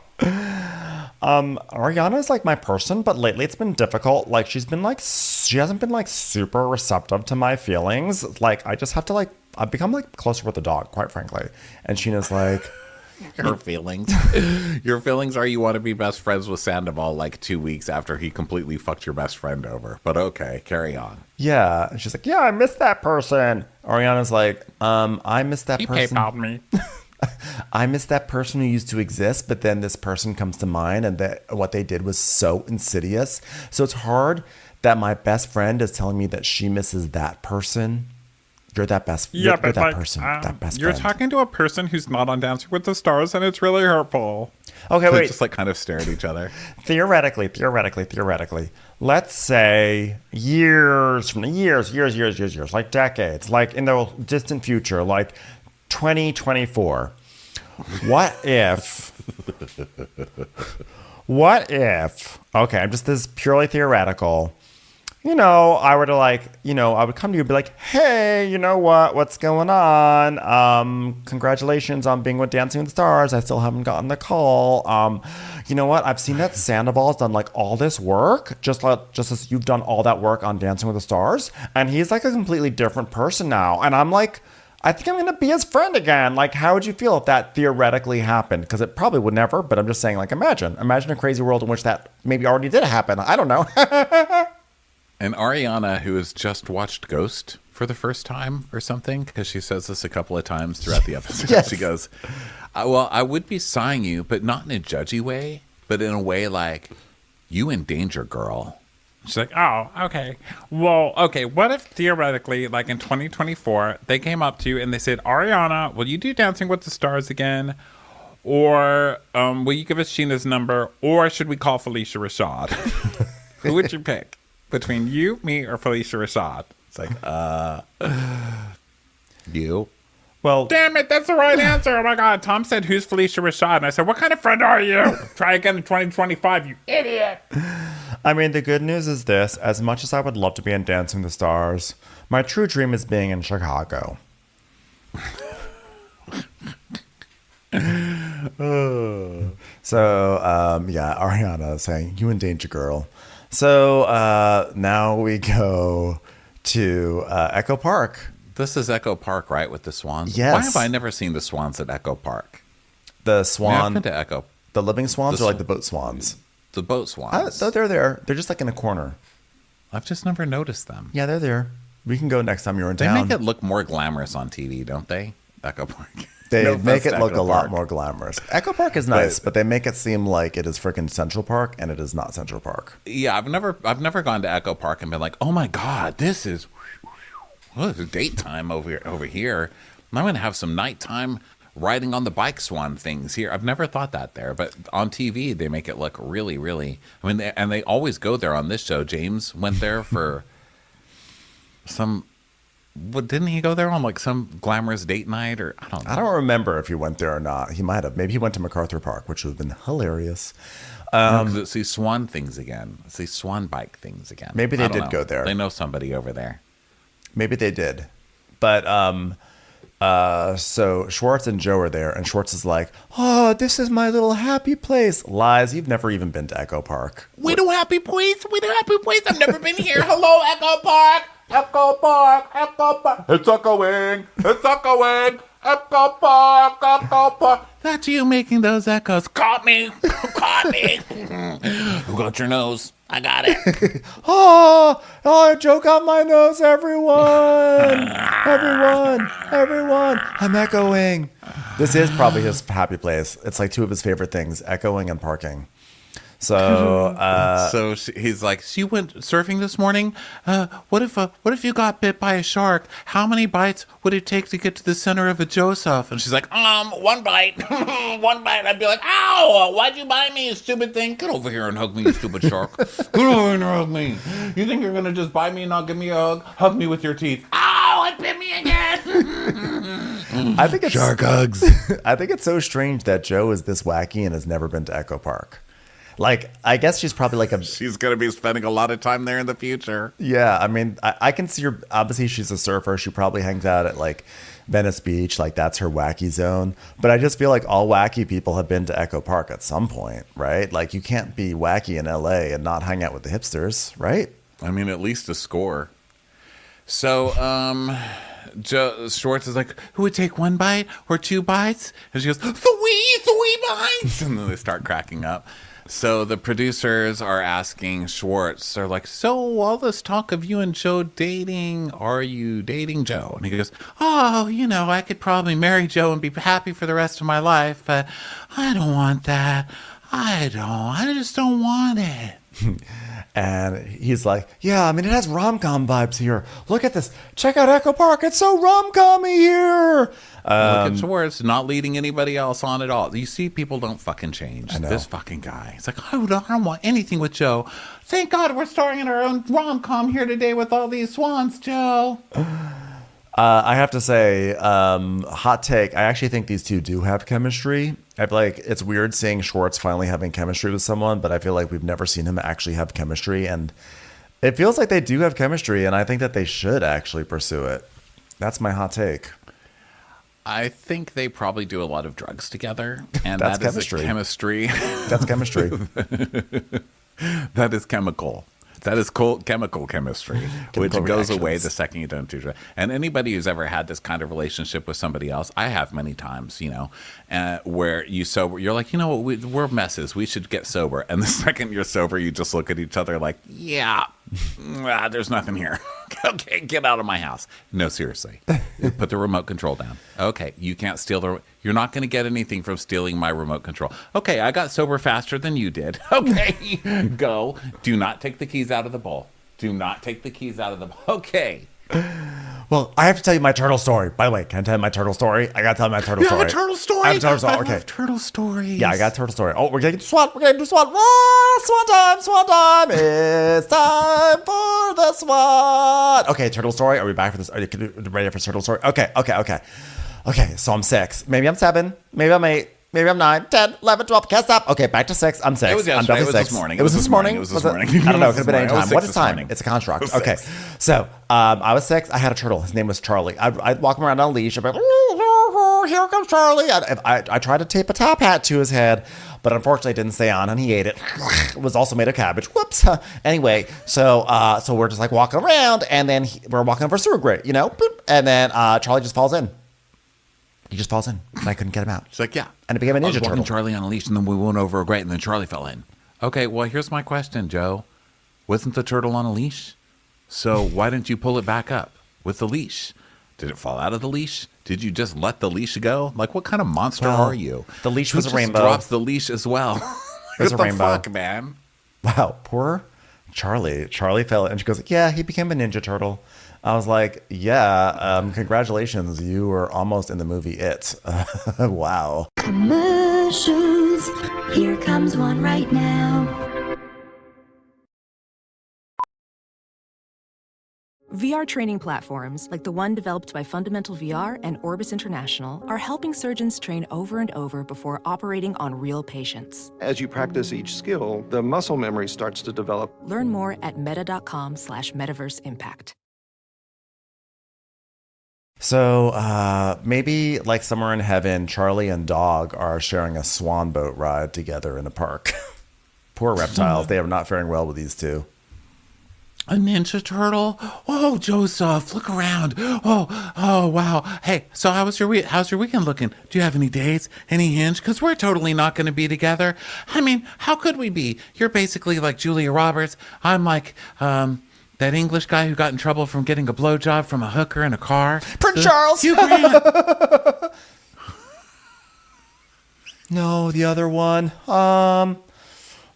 Ariana's like my person, but lately it's been difficult. Like she hasn't been like super receptive to my feelings. Like I just have to like, I've become like closer with the dog, quite frankly. And Sheena's like, your feelings. Your feelings are you want to be best friends with Sandoval like 2 weeks after he completely fucked your best friend over. But okay, carry on. yeah. And she's like, yeah, I miss that person. Ariana's like, I miss that He person. PayPal'd me. I miss that person who used to exist, but then this person comes to mind, and that what they did was so insidious. So it's hard that my best friend is telling me that she misses that person. You're that best. Yeah, you're but that like, person. That best you're friend. talking to a person who's not on Dancing with the Stars, and it's really hurtful. Okay, They wait. just like kind of stare at each other. Theoretically, let's say years, like decades, like in the distant future, like 2024. What if what if, okay, I'm just this purely theoretical, I were to I would come to you and be like, hey, you know what's going on? Congratulations on being with Dancing with the Stars. I still haven't gotten the call. You know what? I've seen that Sandoval's done like all this work, just as you've done all that work on Dancing with the Stars. And he's like a completely different person now. And I'm like, I think I'm going to be his friend again. Like, how would you feel if that theoretically happened? Because it probably would never, but I'm just saying, like, imagine a crazy world in which that maybe already did happen. I don't know. And Ariana, who has just watched Ghost for the first time or something, because she says this a couple of times throughout the episode. Yes. She goes, well, I would be sighing you, but not in a judgy way, but in a way like, you in danger, girl. She's like, oh, okay. Well, okay, what if theoretically, like in 2024, they came up to you and they said, Ariana, will you do Dancing with the Stars again? Or will you give us Sheena's number? Or should we call Felicia Rashad? Who would you pick? Between you, me, or Felicia Rashad? It's like, you. Well, Damn it, that's the right answer. Oh my God. Tom said, who's Felicia Rashad? And I said, what kind of friend are you? Try again in 2025, you idiot. I mean, the good news is this. As much as I would love to be in Dancing with the Stars, my true dream is being in Chicago. So, yeah, Ariana saying, you in danger, girl. So now we go to Echo Park. This is Echo Park, right, with the swans? Yes. Why have I never seen the swans at Echo Park? The I've swan, been to Echo. the living swans or like the boat swans? The boat swans. They're there. They're just like in a corner. I've just never noticed them. Yeah, they're there. We can go next time you're in They town. make it look more glamorous on TV, don't they? Echo Park. They No make offense it to look Echo a lot Park. more glamorous. Echo Park is nice, but they make it seem like it is freaking Central Park, and it is not Central Park. Yeah, I've never gone to Echo Park and been like, oh my God, this is date time over here. I'm going to have some nighttime riding on the bike swan things here. I've never thought that there, but on TV they make it look really, really. I mean, and they always go there on this show. James went there for some. What, didn't he go there on like some glamorous date night or I don't know. I don't remember if he went there or not. He might have. Maybe he went to MacArthur Park, which would have been hilarious. Because it's these swan things again. It's these swan bike things again. Maybe they I don't did know. go there. They know somebody over there. Maybe they did. But so Schwartz and Joe are there, and Schwartz is like, oh, this is my little happy place. Lies, you've never even been to Echo Park. We do happy place. We do happy place. I've never been here. Hello, Echo Park. Echo Park. Echo Park. It's echoing. It's echoing. Echo Park. Echo Park. That's you making those echoes. Caught me. Caught me. Who got your nose? I got it. Oh, Joe got my nose, everyone. Everyone. I'm echoing. This is probably his happy place. It's like two of his favorite things, echoing and parking. So, He's like, so you went surfing this morning? What if you got bit by a shark? How many bites would it take to get to the center of a Joseph? And she's like, One bite. One bite. I'd be like, ow, why'd you bite me, you stupid thing? Get over here and hug me, you stupid shark. Get over here and hug me. You think you're going to just bite me and not give me a hug? Hug me with your teeth. Ow, it bit me again. I think it's shark hugs. I think it's so strange that Joe is this wacky and has never been to Echo Park. Like, I guess she's probably like She's going to be spending a lot of time there in the future. yeah, I mean, I can see her. Obviously, she's a surfer. She probably hangs out at like Venice Beach. Like, that's her wacky zone. But I just feel like all wacky people have been to Echo Park at some point, right? Like, you can't be wacky in LA and not hang out with the hipsters, right? I mean, at least a score. So, Joe Schwartz is like, who would take one bite or two bites? And she goes, three bites. And then they start cracking up. So the producers are asking Schwartz, they're like, so all this talk of you and Joe dating, are you dating Joe? And he goes, oh, I could probably marry Joe and be happy for the rest of my life, but I don't want that. I just don't want it. And he's like, yeah, I mean, it has rom-com vibes here. Look at this. Check out Echo Park. It's so rom-com-y here. Look at Schwartz not leading anybody else on at all. You see, people don't fucking change. I know. This fucking guy. He's like, I don't want anything with Joe. Thank God we're starring in our own rom-com here today with all these swans, Joe. I have to say, hot take. I actually think these two do have chemistry. I feel like it's weird seeing Schwartz finally having chemistry with someone, but I feel like we've never seen him actually have chemistry. And it feels like they do have chemistry, and I think that they should actually pursue it. That's my hot take. I think they probably do a lot of drugs together, and That's that is chemistry. That's chemistry. That is chemical. That is chemical chemistry, which goes away the second you don't do drugs. And anybody who's ever had this kind of relationship with somebody else, I have many times, where you sober, you're like, we're messes. We should get sober. And the second you're sober, you just look at each other like, yeah, there's nothing here. Okay, get out of my house. No, seriously. Put the remote control down. Okay, you can't steal you're not going to get anything from stealing my remote control. Okay, I got sober faster than you did. Okay, go. Do not take the keys out of the bowl. Do not take the keys out of the bowl. Okay. Well, I have to tell you my turtle story. By the way, can I tell you my turtle story? I got to tell you my turtle story. You have a turtle story? I have a turtle story. Okay. I love turtle stories. Yeah, I got a turtle story. Oh, we're going to do SWAT. We're going to do SWAT. Swan time. Swan time. It's time for the SWAT. Okay, turtle story. Are we back for this? Are you ready for turtle story? Okay. Okay, so I'm 6. Maybe I'm 7. Maybe I'm 8. Maybe I'm 9, 10, 11, 12. Can't stop. Okay, back to 6. I'm 6. It was yesterday. I'm definitely It was 6. this morning. It was this morning. It was this morning. I don't know. It could have been any It was time. 6 What is this time? morning. It's a construct. It was Okay. 6. So I was 6. I had a turtle. His name was Charlie. I'd walk him around on a leash. I'd be like, here comes Charlie. I tried to tape a top hat to his head, but unfortunately it didn't stay on, and he ate it. It was also made of cabbage. Whoops. Anyway, so we're just like walking around, and then we're walking over a sewer grate, boop, and then Charlie just falls in. He just falls in, and I couldn't get him out. She's like, yeah. And it became a I was ninja walking turtle. Charlie on a leash, and then we went over a grate, and then Charlie fell in. Okay, well, here's my question, Joe. Wasn't the turtle on a leash? So why didn't you pull it back up with the leash? Did it fall out of the leash? Did you just let the leash go? Like, what kind of monster are you? The leash Who was a just rainbow. drops the leash as well. It was What a the rainbow. fuck, man? Wow, poor Charlie. Charlie fell, and she goes, yeah, he became a ninja turtle. I was like, yeah, congratulations. You were almost in the movie It. Wow. Commercials. Here comes one right now. VR training platforms, like the one developed by Fundamental VR and Orbis International, are helping surgeons train over and over before operating on real patients. As you practice each skill, the muscle memory starts to develop. Learn more at meta.com/metaverseimpact. So maybe like somewhere in heaven, Charlie and Dog are sharing a swan boat ride together in a park. Poor reptiles. They are not faring well with these two. A ninja turtle? Oh, Joseph, look around. Oh, wow. Hey, so how's your weekend looking? Do you have any dates? Any hinge? Because we're totally not going to be together. I mean, how could we be? You're basically like Julia Roberts. I'm like that English guy who got in trouble from getting a blowjob from a hooker in a car. Prince Charles! Hugh Grant. No, the other one.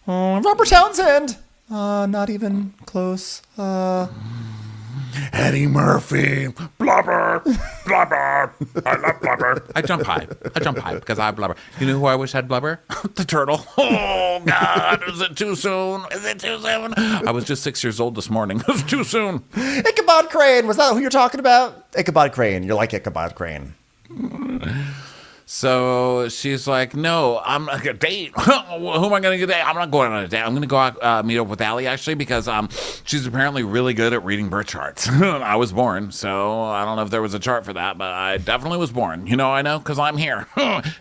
Robert Townsend. Not even close. Eddie Murphy. Blubber. Blubber. I love blubber. I jump high because I have blubber. You know who I wish had blubber? The turtle. Oh, God. Is it too soon? I was just 6 years old this morning. It was too soon. Ichabod Crane. Was that who you're talking about? Ichabod Crane. You're like Ichabod Crane. So she's like, no, I'm not going to date. Who am I going to date? I'm not going on a date. I'm going to go out, meet up with Allie, actually, because she's apparently really good at reading birth charts. I was born, so I don't know if there was a chart for that, but I definitely was born. I know, because I'm here.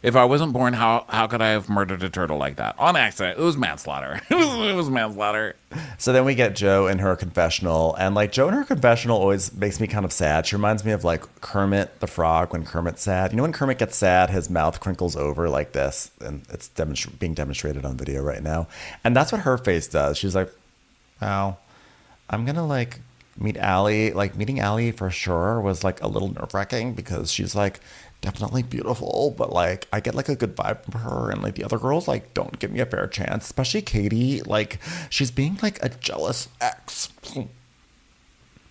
If I wasn't born, how could I have murdered a turtle like that? On accident. It was manslaughter. It was manslaughter. So then we get Joe in her confessional, and like Joe in her confessional always makes me kind of sad. She reminds me of like Kermit the Frog when Kermit's sad. When Kermit gets sad, his mouth crinkles over like this, and it's being demonstrated on video right now. And that's what her face does. She's like, wow, I'm gonna like meet Allie. Like meeting Allie for sure was like a little nerve-wracking because she's like definitely beautiful, but like I get like a good vibe from her, and like the other girls like don't give me a fair chance, especially Katie. Like she's being like a jealous ex.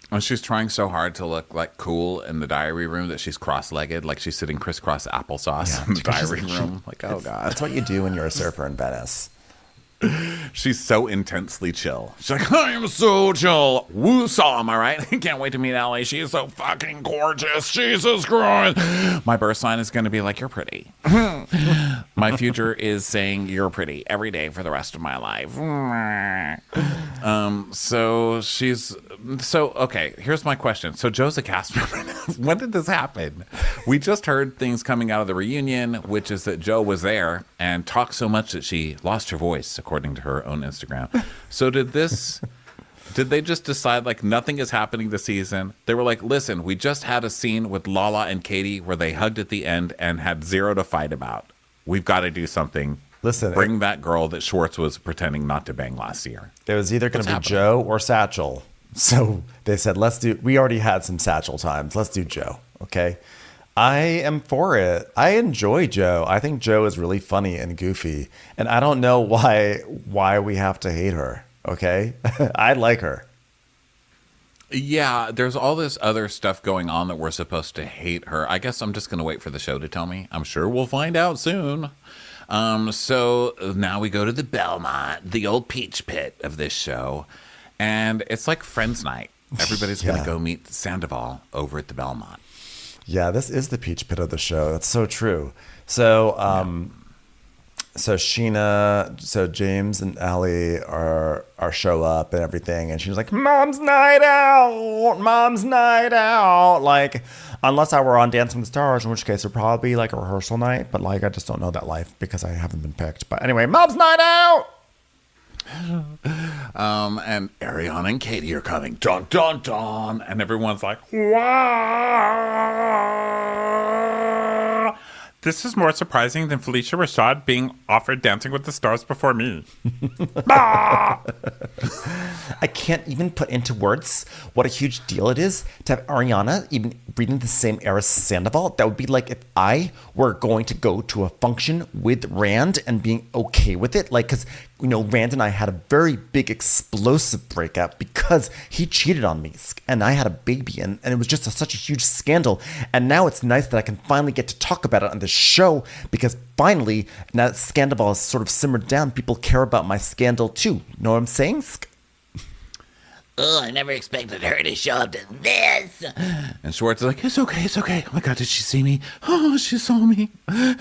Oh, she's trying so hard to look like cool in the diary room that she's cross-legged, like she's sitting crisscross applesauce in the diary room. Like, oh God. That's what you do when you're a surfer in Venice. She's so intensely chill. She's like, I am so chill. Woo-saw, am I right? Can't wait to meet Allie. She is so fucking gorgeous. Jesus Christ. My birth sign is going to be like, you're pretty. My future is saying you're pretty every day for the rest of my life. Okay, here's my question. So Joe's a cast member. When did this happen? We just heard things coming out of the reunion, which is that Joe was there and talked so much that she lost her voice, according to her own Instagram. So did they just decide like nothing is happening this season? They were like, listen, we just had a scene with Lala and Katie where they hugged at the end and had zero to fight about. We've got to do something. Listen, bring that girl that Schwartz was pretending not to bang last year. It was either going to be Joe or Satchel. So they said, we already had some Satchel times. Let's do Joe. Okay. I am for it. I enjoy Joe. I think Joe is really funny and goofy. And I don't know why we have to hate her. Okay. I like her. Yeah, there's all this other stuff going on that we're supposed to hate her. I guess I'm just going to wait for the show to tell me. I'm sure we'll find out soon. So now we go to the Belmont, the old peach pit of this show. And it's like Friends Night. Everybody's going to go meet Sandoval over at the Belmont. Yeah, this is the peach pit of the show. That's so true. So, so James and Allie show up and everything, and she's like, "Mom's night out, Mom's night out." Like, unless I were on Dancing with the Stars, in which case it'd probably be like a rehearsal night. But like, I just don't know that life because I haven't been picked. But anyway, Mom's night out. And Ariana and Katie are coming. Dun, dun, dun. And everyone's like, wow. This is more surprising than Felicia Rashad being offered Dancing with the Stars before me. I can't even put into words what a huge deal it is to have Ariana even breathing the same air as Sandoval. That would be like if I were going to go to a function with Rand and being okay with it. Like, because, you know, Rand and I had a very big explosive breakup because he cheated on me and I had a baby and it was just such a huge scandal. And now it's nice that I can finally get to talk about it on the show because finally, now that Sandoval has sort of simmered down, people care about my scandal too. You know what I'm saying? Oh, I never expected her to show up to this. And Schwartz is like, it's okay, it's okay. Oh my God, did she see me? Oh, she saw me.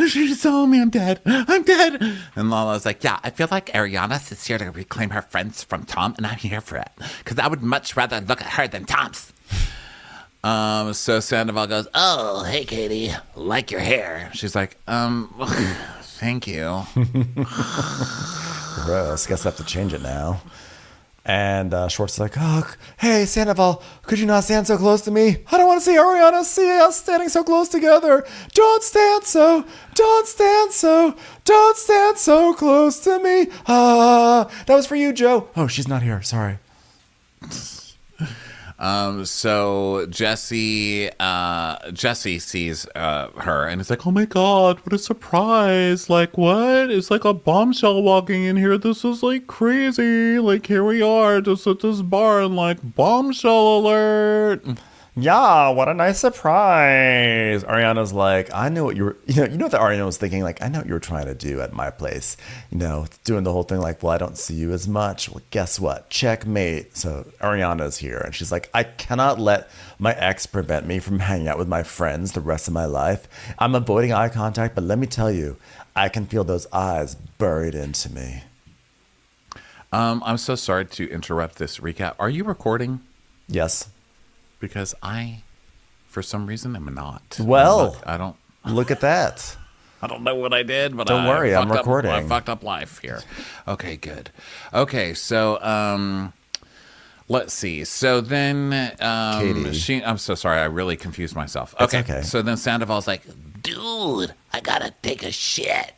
She saw me. I'm dead. I'm dead. And Lala's like, yeah, I feel like Ariana is here to reclaim her friends from Tom, and I'm here for it. Because I would much rather look at her than Tom's. So Sandoval goes, oh, hey, Katie, like your hair. She's like, thank you. Gross. Guess I have to change it now. And Schwartz is like, oh, hey, Sandoval, could you not stand so close to me? I don't want to see Ariana see us standing so close together. Don't stand so close to me. That was for you, Joe. Oh, she's not here. Sorry. So Jesse sees her and it's like, oh my God, what a surprise. Like, what? It's like a bombshell walking in here. This is like crazy. Like, here we are just at this bar and like, bombshell alert. Yeah, what a nice surprise. Ariana's like, I know what you were, you know what Ariana was thinking? Like, I know what you were trying to do at my place. You know, doing the whole thing like, well, I don't see you as much. Well, guess what? Checkmate. So Ariana's here. And she's like, I cannot let my ex prevent me from hanging out with my friends the rest of my life. I'm avoiding eye contact, but let me tell you, I can feel those eyes buried into me. I'm so sorry to interrupt this recap. Are you recording? Yes. Because I, for some reason, am not. Well, I don't. Look at that. I don't know what I did, but don't worry, I'm recording. I fucked up life here. Okay, good. Okay, so let's see. So then, Katie. I'm so sorry. I really confused myself. Okay. So then Sandoval's like, Dude, I gotta take a shit.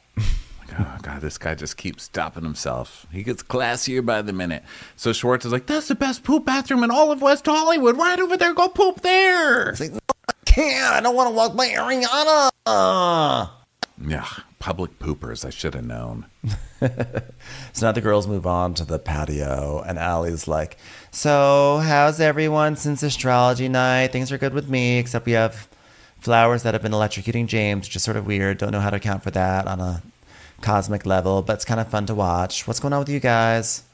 oh God, this guy just keeps stopping himself. He gets classier by the minute. So Schwartz is like, that's the best poop bathroom in all of West Hollywood. Right over there, go poop there. It's like, no, I can't. I don't want to walk by Ariana. Yeah, public poopers. I should have known. So now the girls move on to the patio, and Allie's like, so how's everyone since astrology night? Things are good with me, except we have flowers that have been electrocuting James, which is sort of weird. Don't know how to account for that on a cosmic level, but it's kind of fun to watch. What's going on with you guys?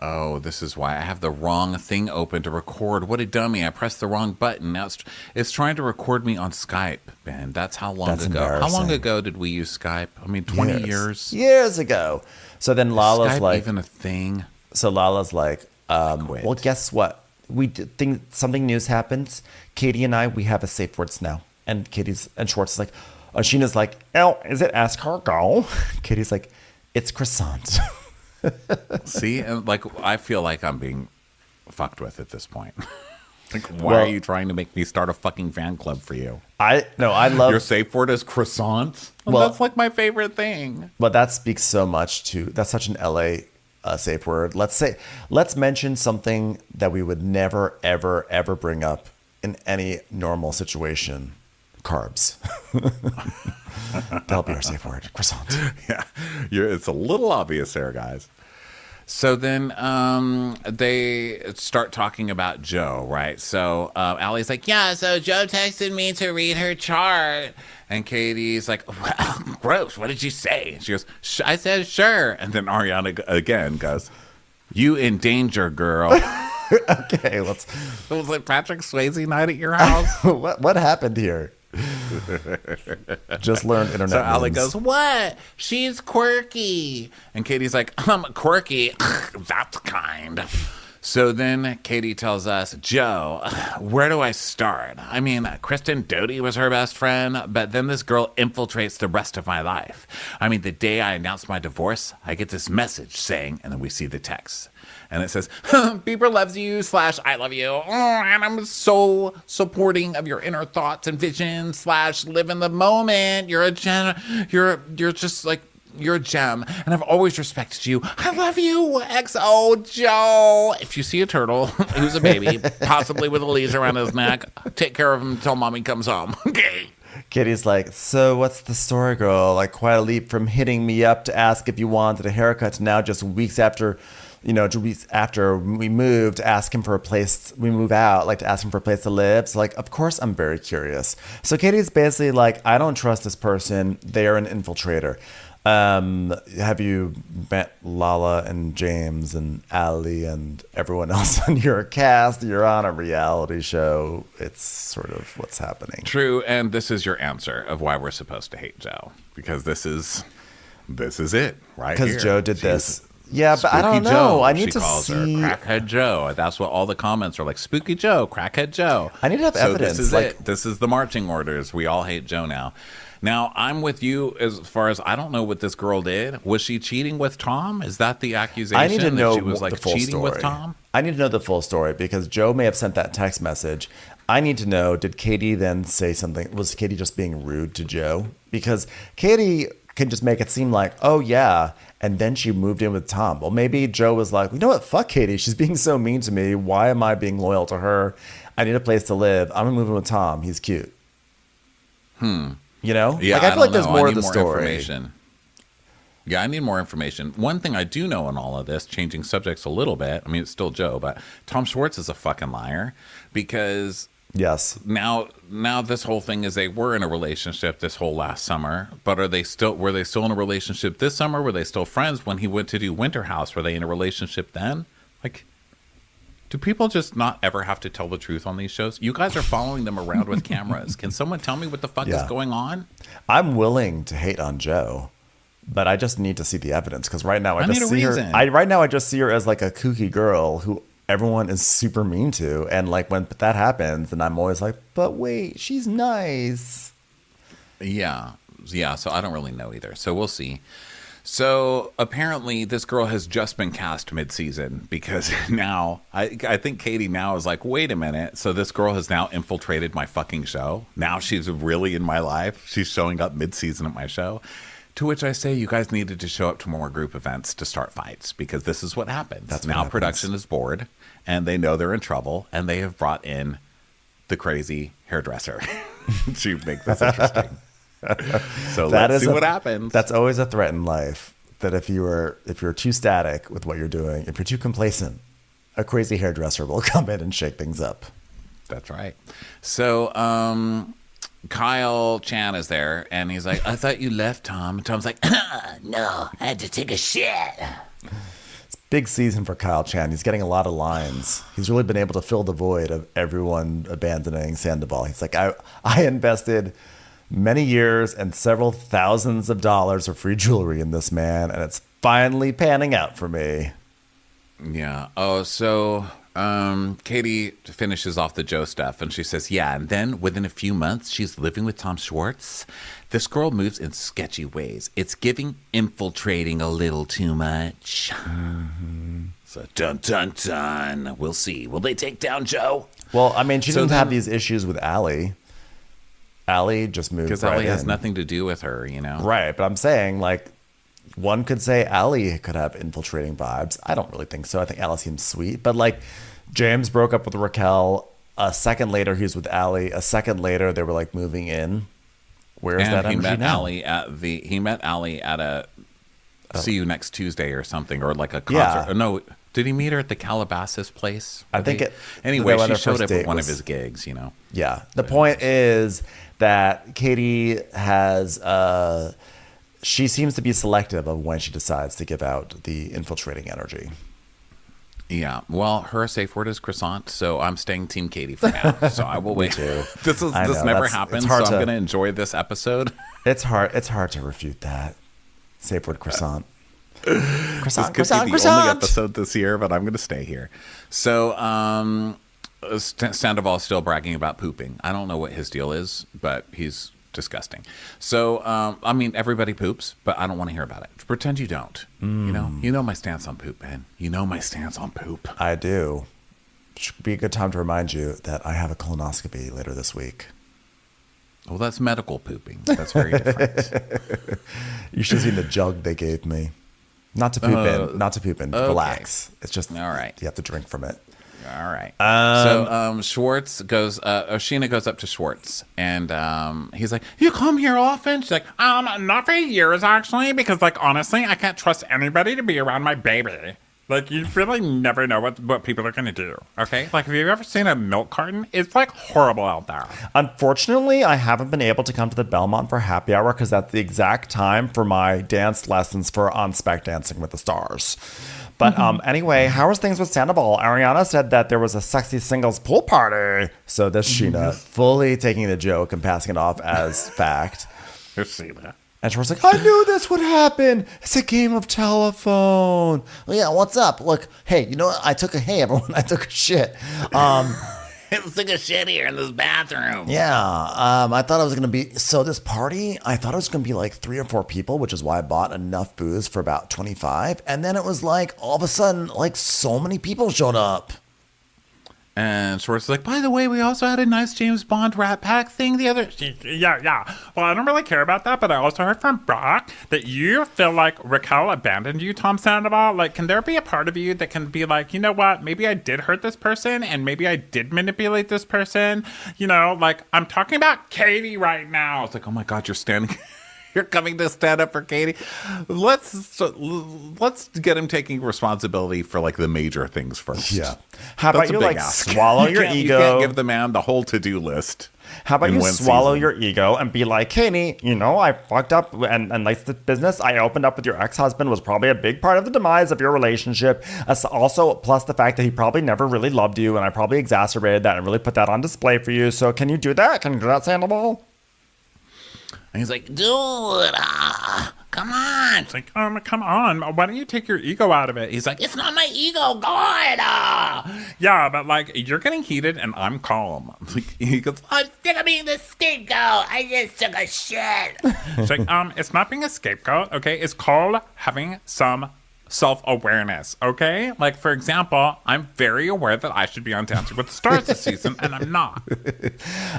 Oh, this is why I have the wrong thing open to record. What a dummy. I pressed the wrong button. Now it's trying to record me on Skype, Ben. That's how long That's ago. How long embarrassing. ago did we use Skype? I mean, 20 years? Years ago. So then Lala's Skype like... even a thing? So Lala's like, quit. well, guess what? We think something news happens. Katie and I, we have a safe words now. And Schwartz is like, Sheena's like, oh, is it escargot? Katie's like, it's croissant. See, and like I feel like I'm being fucked with at this point. Like, why are you trying to make me start a fucking fan club for you? I love your safe word is croissant. Well, that's like my favorite thing. But that speaks so much to that's such an LA safe word. Let's mention something that we would never ever ever bring up in any normal situation. Carbs. That'll be our safe word. Croissant. Yeah, it's a little obvious there, guys. So then they start talking about Joe, right? So Allie's like, yeah, so Joe texted me to read her chart. And Katie's like, well, gross, what did you say? She goes, I said sure. And then Ariana again goes, you in danger, girl. Okay, let's... It was like Patrick Swayze night at your house. What happened here? Just learned internet. So Allie memes. goes, what? She's quirky. And Katie's like, quirky? That's kind. So then Katie tells us, Joe, where do I start? I mean, Kristen Doty was her best friend, but then this girl infiltrates the rest of my life. I mean, the day I announced my divorce, I get this message saying, and then we see the text. And it says, Bieber loves you / I love you. And I'm so supporting of your inner thoughts and visions / live in the moment. You're a gem. You're just like, you're a gem. And I've always respected you. I love you. XO Joe. If you see a turtle who's a baby, possibly with a leash around his neck, take care of him until mommy comes home. Okay. Kitty's like, so what's the story, girl? Like, quite a leap from hitting me up to ask if you wanted a haircut to now just weeks after... weeks after we moved, to ask him for a place, we move out, like to ask him for a place to live. So like, of course I'm very curious. So Katie's basically like, I don't trust this person. They're an infiltrator. Have you met Lala and James and Allie and everyone else on your cast? You're on a reality show. It's sort of what's happening. True. And this is your answer of why we're supposed to hate Joe, because this is it right here. Because Joe did this. Yeah, but I don't know. Joe, I need she to calls see. her Crackhead Joe. That's what all the comments are like. Spooky Joe, Crackhead Joe. I need to have evidence. This is it. This is the marching orders. We all hate Joe now. Now, I'm with you as far as I don't know what this girl did. Was she cheating with Tom? Is that the accusation? I need to know that she was like the full cheating story. with Tom? I need to know the full story because Joe may have sent that text message. I need to know, did Katie then say something? Was Katie just being rude to Joe? Because Katie can just make it seem like, oh, yeah, and then she moved in with Tom. Well, maybe Joe was like, you know what? Fuck Katie. She's being so mean to me. Why am I being loyal to her? I need a place to live. I'm going to move in with Tom. He's cute. You know? Yeah, like, I feel like there's know. more I of need the more story. Information. Yeah, I need more information. One thing I do know in all of this, changing subjects a little bit, I mean, it's still Joe, but Tom Schwartz is a fucking liar because... Yes. Now this whole thing is they were in a relationship this whole last summer, but were they still in a relationship this summer? Were they still friends when he went to do Winter House? Were they in a relationship then? Like, do people just not ever have to tell the truth on these shows? You guys are following them around with cameras. Can someone tell me what the fuck is going on? I'm willing to hate on Joe, but I just need to see the evidence because right now I just need a see her. reason. Right now I just see her as like a kooky girl who everyone is super mean to, and like when that happens, and I'm always like, but wait, she's nice. Yeah. So I don't really know either. So we'll see. So apparently this girl has just been cast mid-season because now I think Katie now is like, wait a minute. So this girl has now infiltrated my fucking show. Now she's really in my life. She's showing up mid-season at my show. To which I say, you guys needed to show up to more group events to start fights because this is what happens. That's now production is bored and they know they're in trouble and they have brought in the crazy hairdresser to make this interesting. So let's see what happens. That's always a threat in life. That if you're too static with what you're doing, if you're too complacent, a crazy hairdresser will come in and shake things up. That's right. So Kyle Chan is there, and he's like, I thought you left, Tom. And Tom's like, No, I had to take a shit. Big season for Kyle Chan. He's getting a lot of lines. He's really been able to fill the void of everyone abandoning Sandoval. He's like, I invested many years and several thousands of dollars of free jewelry in this man, and it's finally panning out for me. yeah. Oh, so Katie finishes off the Joe stuff, and she says, yeah, and then within a few months, she's living with Tom Schwartz. This girl moves in sketchy ways. It's giving infiltrating a little too much. So dun dun dun. We'll see. Will they take down Joe? Well, I mean, she So didn't then- have these issues with Allie. Allie just moved Because right Ellie has in. nothing to do with her, you know? Right, but I'm saying, like, one could say Allie could have infiltrating vibes. I don't really think so. I think Allie seems sweet. But, like, James broke up with Raquel. A second later, he was with Allie. A second later, they were, like, moving in. Where's that And he energy met now? Allie at a see you next Tuesday or something, or like a concert. Yeah. Or no, did he meet her at the Calabasas place? I think it- Anyway, their she showed first up date at one was- of his gigs, you know. Yeah. The point is that Katie has, she seems to be selective of when she decides to give out the infiltrating energy. Yeah. Well, her safe word is croissant, so I'm staying Team Katie for now. So I will wait. too. This I know, never it's happened, so hard I'm to- going to enjoy this episode. It's hard to refute that. Safe word croissant. This Croissant, could croissant, be the only croissant. episode this year, but I'm going to stay here. So, Sandoval is still bragging about pooping. I don't know what his deal is, but he's disgusting. So, I mean, everybody poops, but I don't want to hear about it. Pretend you don't. You know my stance on poop, man. You know my stance on poop. I do. Should be a good time to remind you that I have a colonoscopy later this week. Well, that's medical pooping. That's very different. You should have seen the jug they gave me. Not to poop in. Not to poop in. okay. Relax. It's just, All right. you have to drink from it. All right. So Schwartz goes, Sheena goes up to Schwartz, and he's like, you come here often? She's like, Not for years, actually, because, like, honestly, I can't trust anybody to be around my baby. Like, you really never know what people are going to do, okay? Like, have you ever seen a milk carton? It's, like, horrible out there. Unfortunately, I haven't been able to come to the Belmont for happy hour because that's the exact time for my dance lessons for On Spec Dancing with the Stars. But anyway, how was things with Sandoval? Ariana said that there was a sexy singles pool party. So this Sheena fully taking the joke and passing it off as fact. Sheena. And she was like, I knew this would happen. It's a game of telephone. Well, yeah, what's up? Look, hey, you know what? I took a shit. Let's take a shit here in this bathroom. Yeah, I thought it was going to be, so this party, I thought it was going to be like 3 or 4 people, which is why I bought enough booze for about 25. And then it was like, all of a sudden, like so many people showed up. And Schwartz is like, by the way, we also had a nice James Bond Rat Pack thing the other... Yeah. Well, I don't really care about that, but I also heard from Brock that you feel like Raquel abandoned you, Tom Sandoval. Like, can there be a part of you that can be like, you know what, maybe I did hurt this person, and maybe I did manipulate this person? You know, like, I'm talking about Katie right now. It's like, oh my God, you're standing... You're coming to stand up for Katie. Let's get him taking responsibility for like the major things first. Yeah. How That's about a you big like ask. swallow your You ego? can't give the man the whole to-do list. How about in you one swallow season. your ego and be like, Katie, you know, I fucked up and like the business I opened up with your ex-husband was probably a big part of the demise of your relationship. Also, plus the fact that he probably never really loved you and I probably exacerbated that and really put that on display for you. So can you do that? Can you do that, Sandoval? And he's like, dude, come on. It's like, come on. Why don't you take your ego out of it? He's like, It's not my ego, God. Yeah, but like, you're getting heated and I'm calm. like, he goes, I'm sick of being the scapegoat. I just took a shit. It's like, it's not being a scapegoat, okay? It's called having some self-awareness, okay? Like, for example, I'm very aware that I should be on Dancing with the Stars this season, and I'm not.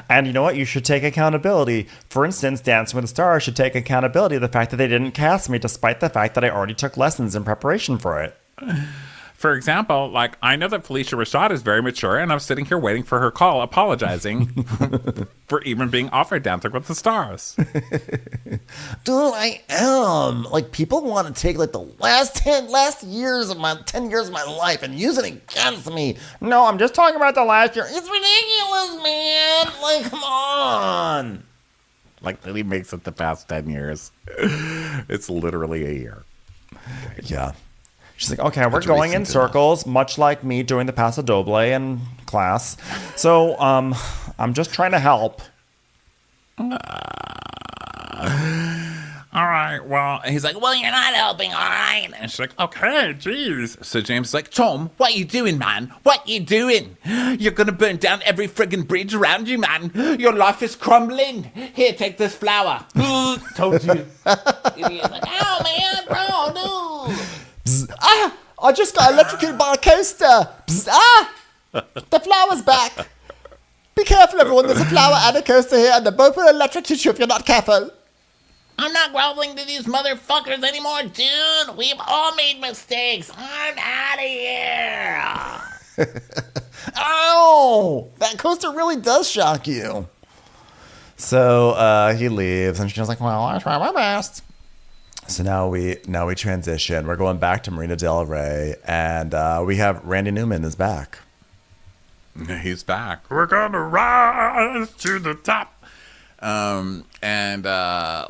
And you know what? You should take accountability. For instance, Dancing with the Stars should take accountability of the fact that they didn't cast me despite the fact that I already took lessons in preparation for it. For example, like, I know that Felicia Rashad is very mature, and I'm sitting here waiting for her call, apologizing for even being offered Dancing with the Stars. Dude, I am. Like, people want to take like the last 10 years of my life and use it against me. No, I'm just talking about the last year. It's ridiculous, man. Like, come on. Like that he makes it the past 10 years. It's literally a year. Yeah. She's like, okay, we're going in circles, much like me doing the Paso Doble in class. So, I'm just trying to help. All right, well, And he's like, well, you're not helping, all right? and she's like, okay, jeez. So James is like, Tom, what you doing, man? What you doing? You're gonna burn down every friggin' bridge around you, man. Your life is crumbling. Here, take this flower. Told you. Idiot's like, ow, man, bro, dude. Bzz, ah! I just got electrocuted by a coaster. Bzz, ah! The flower's back. Be careful, everyone. There's a flower and a coaster here, and they're both will electrocute you if you're not careful. I'm not groveling to these motherfuckers anymore, dude. We've all made mistakes. I'm out of here. Ow! That coaster really does shock you. So he leaves, and she's like, well, I try my best. So now we transition. We're going back to Marina Del Rey, and we have Randy Newman is back. he's back. We're gonna rise to the top. And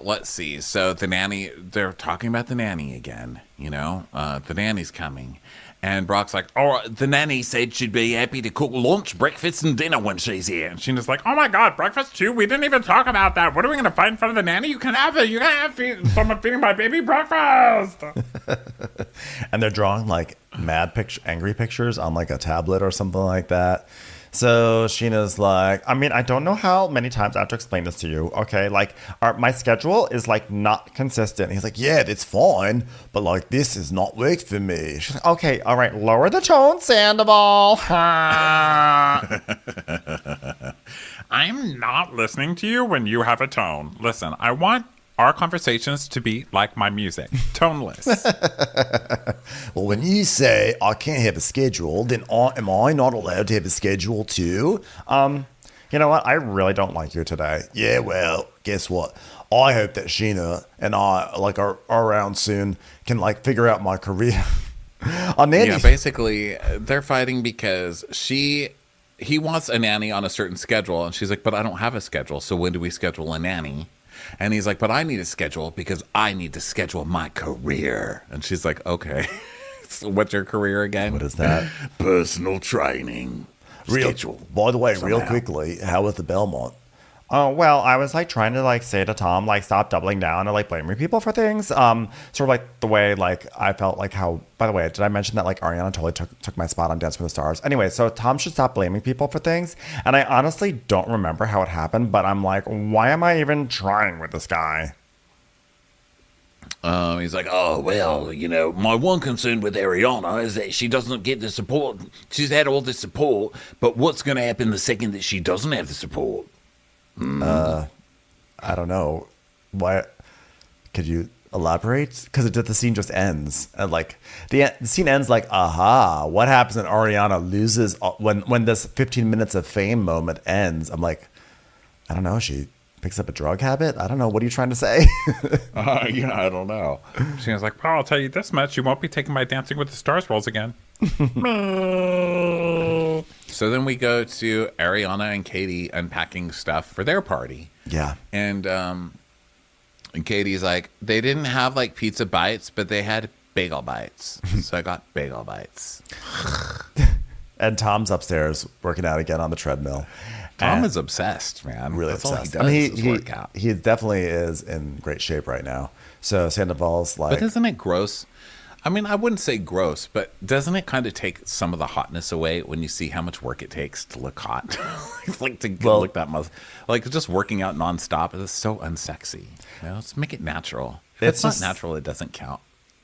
let's see. So the nanny, they're talking about the nanny again, you know, the nanny's coming. And Brock's like, oh, the nanny said she'd be happy to cook lunch, breakfast, and dinner when she's here. And Sheena's like, oh my God, breakfast too? We didn't even talk about that. What are we going to fight in front of the nanny? You can have it. You can have someone feeding my baby breakfast. And they're drawing like angry pictures on like a tablet or something like that. So Sheena's like, I mean, I don't know how many times I have to explain this to you. Okay, like my schedule is like not consistent. He's like, yeah, it's fine, but like this is not worked for me. She's like, okay, all right, lower the tone, Sandoval. I'm not listening to you when you have a tone. Listen, I want our conversations to be like my music, toneless. Well, when you say I can't have a schedule, then am I not allowed to have a schedule too? You know what? I really don't like you today. Yeah, well, guess what? I hope that Sheena and I like are around soon, can like figure out my career. Yeah, basically, they're fighting because he wants a nanny on a certain schedule, and she's like, but I don't have a schedule, so when do we schedule a nanny? And he's like, but I need a schedule because I need to schedule my career. And she's like, okay. So what's your career again? What is that? Personal training. Schedule. By the way, real quickly, how was the Belmont? Oh, well, I was like trying to like say to Tom, like, stop doubling down and like blaming people for things. Sort of like the way like I felt like how, by the way, did I mention that like Ariana totally took my spot on Dance with the Stars? Anyway, so Tom should stop blaming people for things. And I honestly don't remember how it happened, but I'm like, why am I even trying with this guy? He's like, oh, well, you know, my one concern with Ariana is that she doesn't get the support. She's had all the support, but what's going to happen the second that she doesn't have the support? I don't know. Why? Could you elaborate? Because the scene just ends. And like the scene ends like, aha, what happens when Ariana loses when this 15 minutes of fame moment ends? I'm like, I don't know. She picks up a drug habit. I don't know. What are you trying to say? Yeah, I don't know. She was like, well, I'll tell you this much. You won't be taking my Dancing with the Stars roles again. So then we go to Ariana and Katie unpacking stuff for their party. Yeah. And Katie's like, they didn't have like pizza bites, but they had bagel bites. So I got bagel bites. And Tom's upstairs working out again on the treadmill. Tom is obsessed, man. Really That's obsessed. all he does is work out. He definitely is in great shape right now. So Sandoval's like, But isn't it gross? I mean, I wouldn't say gross, but doesn't it kind of take some of the hotness away when you see how much work it takes to look hot? Like to look that much, like just working out nonstop is so unsexy. You know, let's make it natural. If it's not natural, it doesn't count.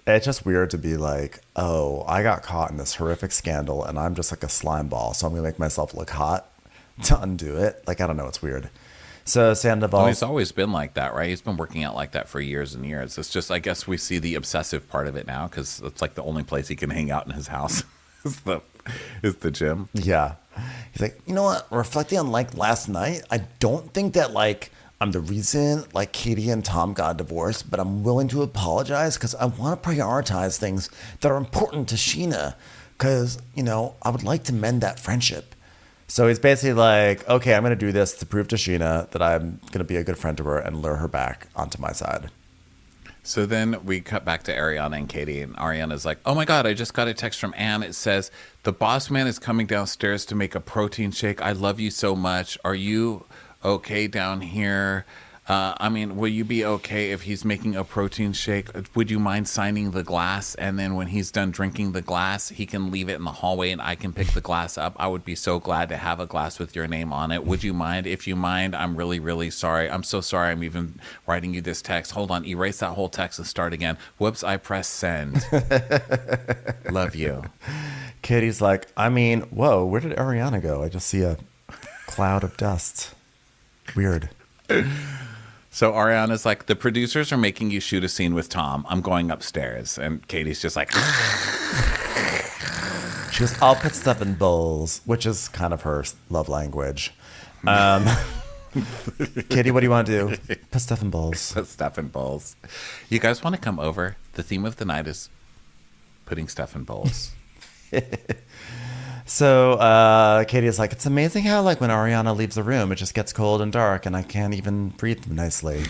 It's just weird to be like, oh, I got caught in this horrific scandal and I'm just like a slime ball, so I'm gonna make myself look hot to undo it. Like, I don't know, it's weird. So Sandoval, he's always been like that, right? He's been working out like that for years and years. It's just, I guess we see the obsessive part of it now because it's like the only place he can hang out in his house is the gym. Yeah. He's like, you know what? Reflecting on like last night, I don't think that like I'm the reason like Katie and Tom got divorced, but I'm willing to apologize because I want to prioritize things that are important to Sheena because, you know, I would like to mend that friendship. So he's basically like, okay, I'm going to do this to prove to Sheena that I'm going to be a good friend to her and lure her back onto my side. So then we cut back to Ariana and Katie, and Ariana's like, oh my God, I just got a text from Anne. It says, the boss man is coming downstairs to make a protein shake. I love you so much. Are you okay down here? Will you be okay if he's making a protein shake? Would you mind signing the glass? And then when he's done drinking the glass, he can leave it in the hallway and I can pick the glass up. I would be so glad to have a glass with your name on it. Would you mind? If you mind, I'm really, really sorry. I'm so sorry I'm even writing you this text. Hold on. Erase that whole text and start again. Whoops, I pressed send. Love you. Katie's like, whoa, where did Ariana go? I just see a cloud of dust. Weird. So Ariana's like, the producers are making you shoot a scene with Tom. I'm going upstairs. And Katie's just like, she goes, I'll put stuff in bowls, which is kind of her love language. Katie, what do you want to do? Put stuff in bowls. Put stuff in bowls. You guys want to come over? The theme of the night is putting stuff in bowls. So Katie is like, it's amazing how like when Ariana leaves the room, it just gets cold and dark and I can't even breathe nicely.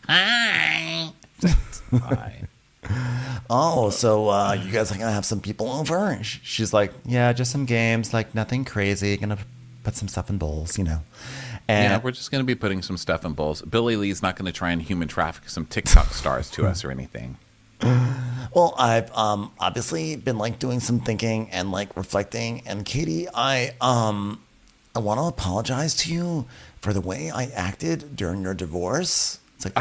Hi. Hi. Oh, so you guys are going to have some people over? She's like, yeah, just some games, like nothing crazy. Going to put some stuff in bowls, And Yeah, we're just going to be putting some stuff in bowls. Billy Lee's not going to try and human traffic some TikTok stars to us or anything. Well, I've obviously been like doing some thinking and like reflecting. And Katie, I want to apologize to you for the way I acted during your divorce. It's like,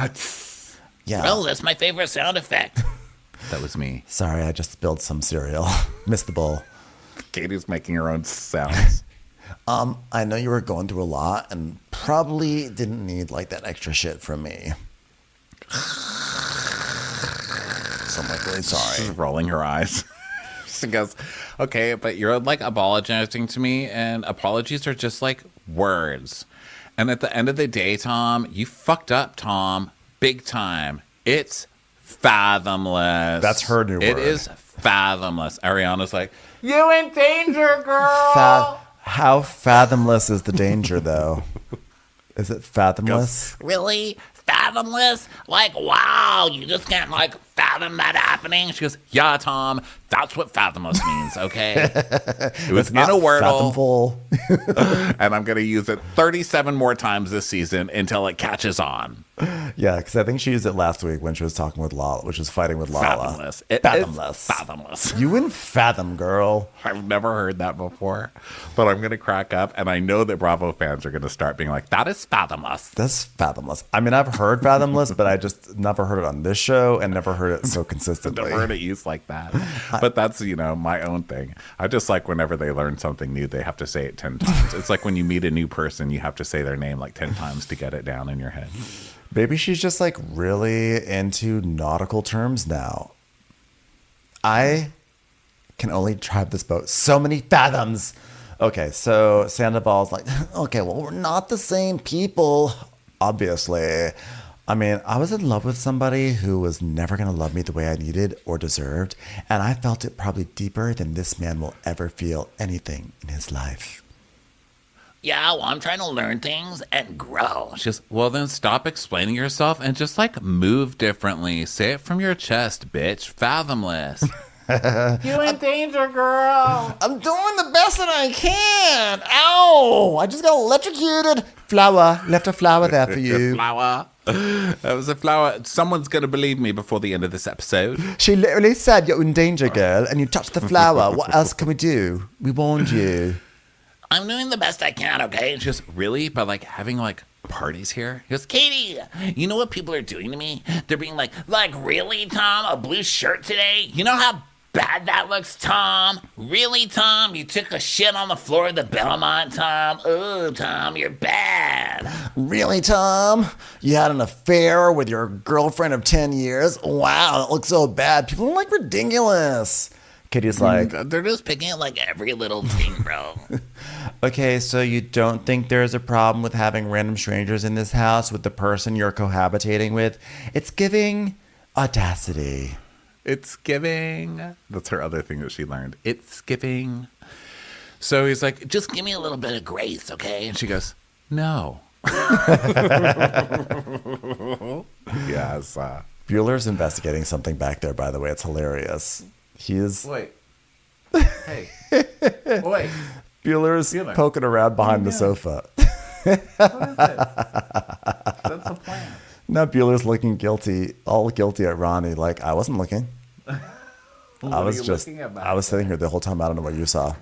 yeah. Oh, that's my favorite sound effect. That was me. Sorry, I just spilled some cereal. Missed the bowl. Katie's making her own sounds. I know you were going through a lot and probably didn't need like that extra shit from me. So I'm like, really sorry. She's rolling her eyes. She goes, okay, but you're like apologizing to me, and apologies are just like words. And at the end of the day, Tom, you fucked up, Tom, big time. It's fathomless. That's her new word. It is fathomless. Ariana's like, you in danger, girl. How fathomless is the danger, though? Is it fathomless? Really? Fathomless? Like, wow, you just can't, like, fathom that happening? She goes, yeah, Tom, that's what fathomless means, okay? It was It's in not a Wordle. fathomful. And I'm going to use it 37 more times this season until it catches on. Yeah, because I think she used it last week when she was talking with Lala, which was fighting with Lala. Fathomless. Fathomless. Fathomless. You wouldn't fathom, girl. I've never heard that before, but I'm going to crack up. And I know that Bravo fans are going to start being like, that is fathomless. That's fathomless. I mean, I've heard fathomless, but I just never heard it on this show and never heard it so consistently. Never heard it used like that. But that's, my own thing. I just like whenever they learn something new, they have to say it 10 times. It's like when you meet a new person, you have to say their name like 10 times to get it down in your head. Maybe she's just like really into nautical terms now. I can only drive this boat so many fathoms. Okay, so Sandoval's like, okay, well, we're not the same people, obviously. I mean, I was in love with somebody who was never going to love me the way I needed or deserved, and I felt it probably deeper than this man will ever feel anything in his life. Yeah, well, I'm trying to learn things and grow. Just, well, then stop explaining yourself and just like move differently. Say it from your chest, bitch. Fathomless. You in danger, girl. I'm doing the best that I can. Ow! I just got electrocuted. Flower. Left a flower there for you. Flower. That was a flower. Someone's going to believe me before the end of this episode. She literally said, you're in danger, girl, and you touched the flower. What else can we do? We warned you. I'm doing the best I can, okay? Just really, by like having like parties here. He goes, Katie, you know what people are doing to me? They're being like, really, Tom? A blue shirt today? You know how bad that looks, Tom? Really, Tom? You took a shit on the floor of the Belmont, Tom? Ooh, Tom, you're bad. Really, Tom? You had an affair with your girlfriend of 10 years? Wow, that looks so bad. People are like ridiculous. Katie's like, they're just picking at like every little thing, bro. okay, so you don't think there's a problem with having random strangers in this house with the person you're cohabitating with? It's giving audacity. It's giving. That's her other thing that she learned. It's giving. So he's like, Just give me a little bit of grace, okay? and she goes, no. Yes. Bueller's investigating something back there, by the way. It's hilarious. He is. Wait. Hey. Wait. Bueller's Bueller. poking around behind the sofa. What is this? That's the plan. Now Bueller's looking guilty, all guilty at Ronnie. Like, I wasn't looking. I was sitting here the whole time. I don't know what you saw.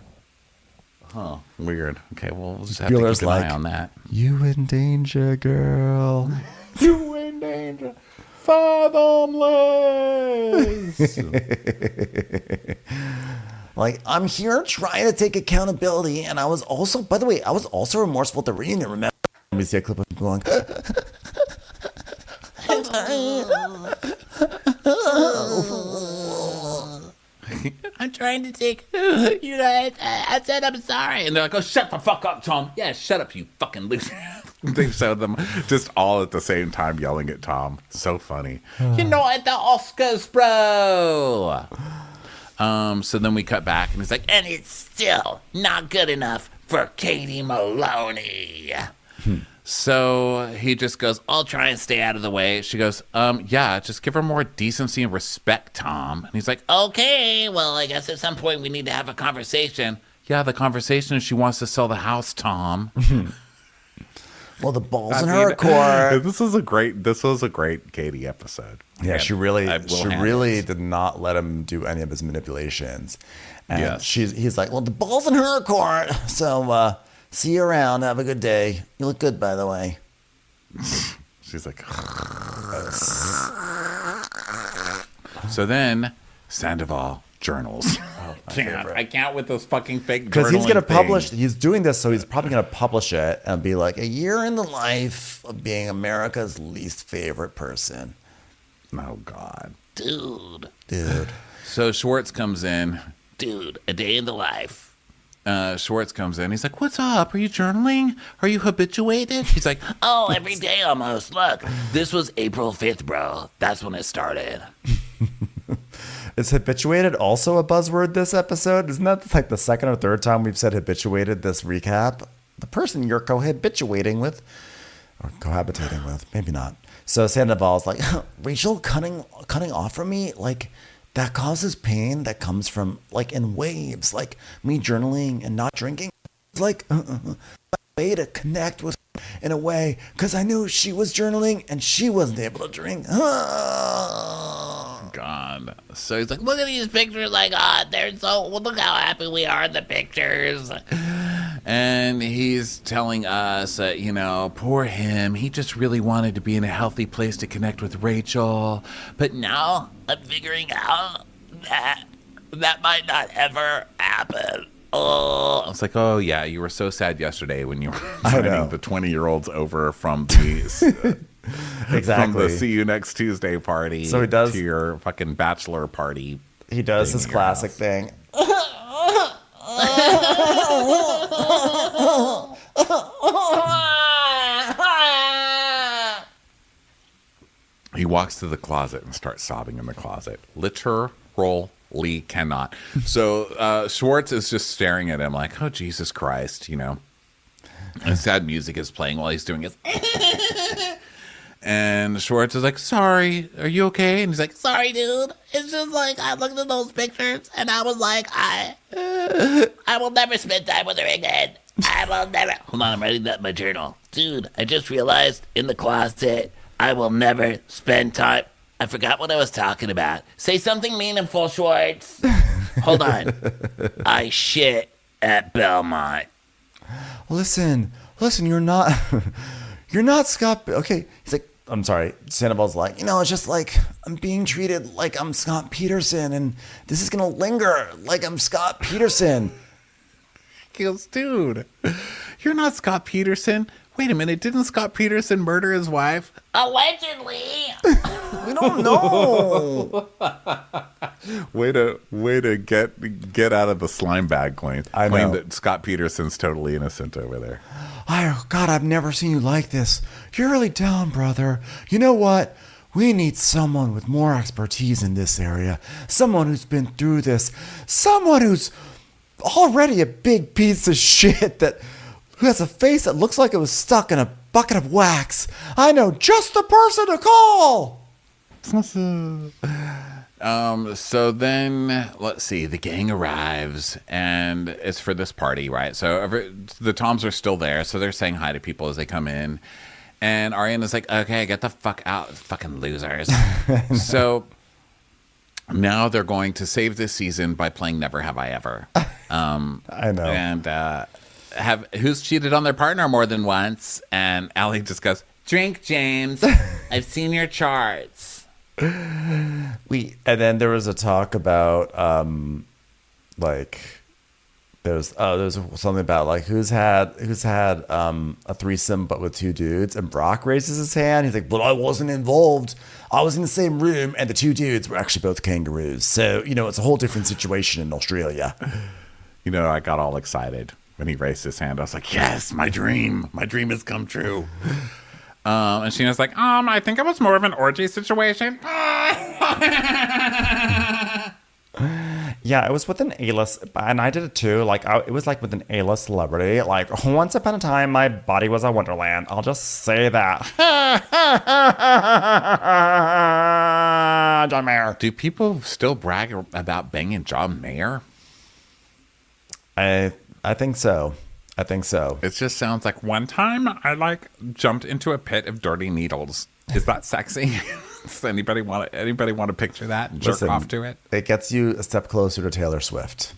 Huh. Weird. Okay, well, we'll just have Bueller's to keep an like, eye on that. You in danger, girl. You in danger. Fathomless. Like, I'm here trying to take accountability. And I was also, by the way, I was also remorseful at the reading it. Remember? Let me see a clip of him going, I'm sorry. I'm trying to take, you guys, I said I'm sorry. And they're like, oh, shut the fuck up, Tom. Yeah, shut up, you fucking loser. They showed them just all at the same time yelling at Tom. So funny. You're not at the Oscars, bro. So then we cut back and he's like, And it's still not good enough for Katie Maloney. so he just goes, I'll try and stay out of the way. She goes, yeah, just give her more decency and respect, Tom. And he's like, Okay, well, I guess at some point we need to have a conversation. yeah, the conversation is she wants to sell the house, Tom. Well, the ball's in her court. This was a great Katie episode. Yeah, she really I will hand it. did not let him do any of his manipulations. And Yes. he's like, well, the ball's in her court. So see you around. Have a good day. You look good, by the way. She's like, so then Sandoval journals. I can't with those fucking fake Because he's journaling going to publish, things. he's doing this, so he's probably going to publish it and be like, a year in the life of being America's least favorite person. Oh, God. Dude, So Schwartz comes in. a day in the life. Schwartz comes in. He's like, what's up? Are you journaling? Are you habituated? He's like, Oh, every day almost. Look, this was April 5th, bro. That's when it started. Is habituated also a buzzword this episode? Isn't that like the second or third time we've said habituated this recap? The person you're cohabituating with, or cohabitating with, maybe not. So Sandoval's like, Rachel cutting off from me, like that causes pain that comes from like in waves, like me journaling and not drinking. It's like a way to connect with her in a way, because I knew she was journaling and she wasn't able to drink. God. So he's like, look at these pictures I got. They're so, look how happy we are in the pictures. And he's telling us, poor him. He just really wanted to be in a healthy place to connect with Rachel. But now I'm figuring out that might not ever happen. Oh, I was like, oh, yeah, you were so sad yesterday when you were I know. inviting the 20-year-olds over from the Exactly. from the See You Next Tuesday party So he does- to your fucking bachelor party. He does thing his in your classic house. thing. He walks to the closet and starts sobbing in the closet. Literally cannot. So Schwartz is just staring at him like, oh, Jesus Christ, And sad music is playing while he's doing his... And Schwartz is like, sorry, are you okay? And he's like, sorry, dude. It's just like I looked at those pictures and I was like, I will never spend time with her again. I will never. Hold on, I'm writing that in my journal. Dude, I just realized in the closet, I will never spend time. I forgot what I was talking about. Say something meaningful, Schwartz. Hold on. I shit at Belmont. Listen, you're not Scott. Okay. He's like, I'm sorry. Sandoval's like, it's just like I'm being treated like I'm Scott Peterson, and this is going to linger like I'm Scott Peterson. he goes, dude, you're not Scott Peterson. Wait a minute, didn't Scott Peterson murder his wife? Allegedly. We don't know. Way to get out of the slime bag claim. I Claim know. that Scott Peterson's totally innocent over there. God, I've never seen you like this. You're really down, brother. You know what? We need someone with more expertise in this area. Someone who's been through this. Someone who's already a big piece of shit who has a face that looks like it was stuck in a bucket of wax. I know just the person to call. So then, let's see, the gang arrives, and it's for this party, right? So the Toms are still there, so they're saying hi to people as they come in. And Ariana's like, okay, get the fuck out, fucking losers. So now they're going to save this season by playing Never Have I Ever. I know. And who's cheated on their partner more than once? And Allie just goes, drink, James. I've seen your charts. And then there was a talk about there's something about like who's had a threesome but with two dudes, and Brock raises his hand. He's like, but I wasn't involved. I was in the same room and the two dudes were actually both kangaroos. So, it's a whole different situation in Australia. I got all excited when he raised his hand. I was like, yes, my dream has come true. And Sheena's like, I think it was more of an orgy situation. Yeah, it was with an A-list, and I did it too. Like, it was like with an A-list celebrity. Like, once upon a time, my body was a wonderland. I'll just say that. John Mayer. Do people still brag about banging John Mayer? I think so. It just sounds like one time I jumped into a pit of dirty needles. Is that sexy? Does anybody want to picture that and jerk off to it? It gets you a step closer to Taylor Swift.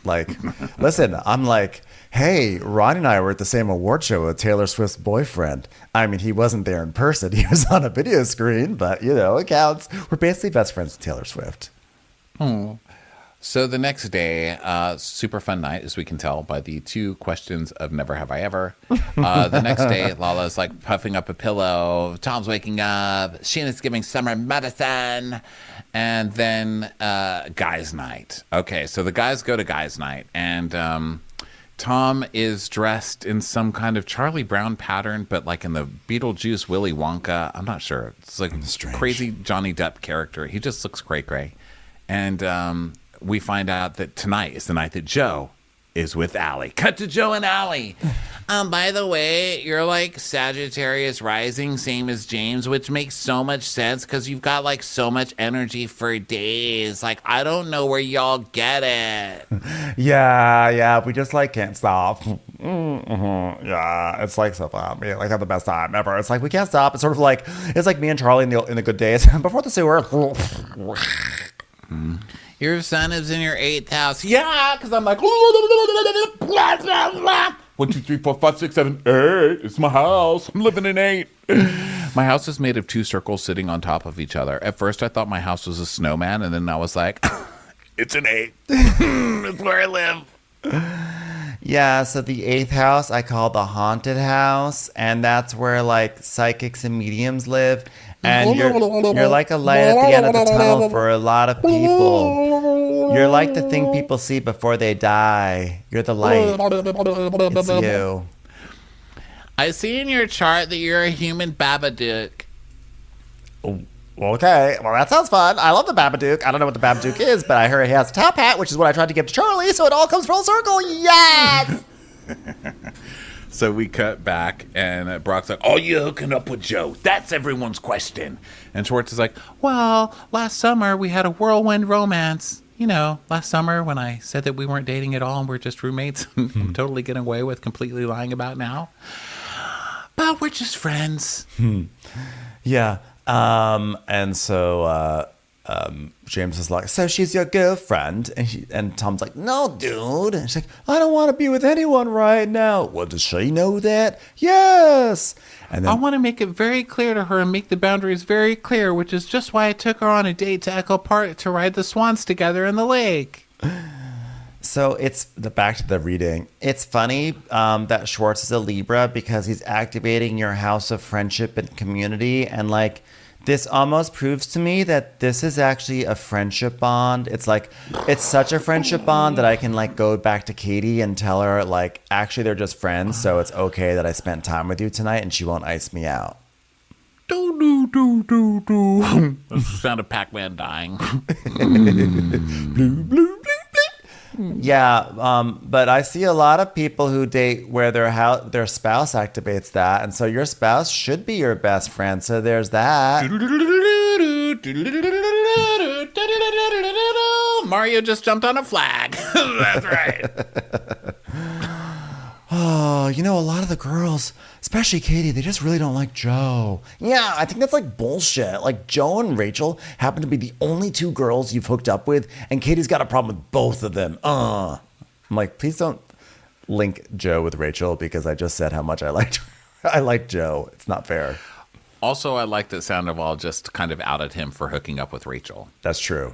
Like, listen, I'm like, hey, Ron and I were at the same award show with Taylor Swift's boyfriend. I mean, he wasn't there in person. He was on a video screen, but, it counts. We're basically best friends with Taylor Swift. So the next day, super fun night, as we can tell by the 2 questions of Never Have I Ever. The next day, Lala's like puffing up a pillow. Tom's waking up. Sheena's giving Summer medicine. And then guys' night. Okay, so the guys go to guys' night. And Tom is dressed in some kind of Charlie Brown pattern, but like in the Beetlejuice Willy Wonka. I'm not sure. It's like a crazy Johnny Depp character. He just looks cray-cray. And we find out that tonight is the night that Joe is with Allie. Cut to Joe and Allie. By the way, you're like Sagittarius rising, same as James, which makes so much sense because you've got like so much energy for days. Like, I don't know where y'all get it. Yeah, we just like can't stop. Yeah, it's like so fun. We like have the best time ever. It's like we can't stop. It's sort of like me and Charlie in the good days before the sewer. Your son is in your 8th house. Yeah, because I'm like, 1, 2, 3, 4, 5, 6, 7, 8. It's my house. I'm living in 8. My house is made of 2 circles sitting on top of each other. At first, I thought my house was a snowman, and then I was like, it's an 8. It's where I live. Yeah, so the 8th house I call the haunted house, and that's where like psychics and mediums live. And you're like a light at the end of the tunnel for a lot of people. You're like the thing people see before they die. You're the light. It's you. I see in your chart that you're a human Babadook. Okay, well, that sounds fun. I love the Babadook. I don't know what the Babadook is, but I heard he has a top hat, which is what I tried to give to Charlie, so it all comes full circle. Yes! So we cut back, and Brock's like, Oh, you hooking up with Joe? That's everyone's question. and Schwartz is like, well, last summer we had a whirlwind romance. Last summer when I said that we weren't dating at all and we're just roommates, I'm totally getting away with completely lying about now. But we're just friends. Yeah. And so James is like, so she's your girlfriend? And Tom's like, no, dude. And she's like, I don't want to be with anyone right now. Well, does she know that? Yes. And then I want to make it very clear to her and make the boundaries very clear, which is just why I took her on a date to Echo Park to ride the swans together in the lake. So it's back to the reading. It's funny that Schwartz is a Libra because he's activating your house of friendship and community. And like, this almost proves to me that this is actually a friendship bond. It's like, it's such a friendship bond that I can like go back to Katie and tell her like, actually they're just friends. So it's okay that I spent time with you tonight and she won't ice me out. Do. That's the sound of Pac-Man dying. Blue, blue, blue, blue. Yeah, but I see a lot of people who date where their spouse activates that, and so your spouse should be your best friend. So there's that. Mario just jumped on a flag. That's right. Oh, a lot of the girls, especially Katie, they just really don't like Joe. Yeah, I think that's like bullshit. Like Joe and Rachel happen to be the only two girls you've hooked up with, and Katie's got a problem with both of them. I'm like, please don't link Joe with Rachel because I just said how much I liked I like Joe. It's not fair. Also, I like that Sandoval just kind of outed him for hooking up with Rachel. That's true.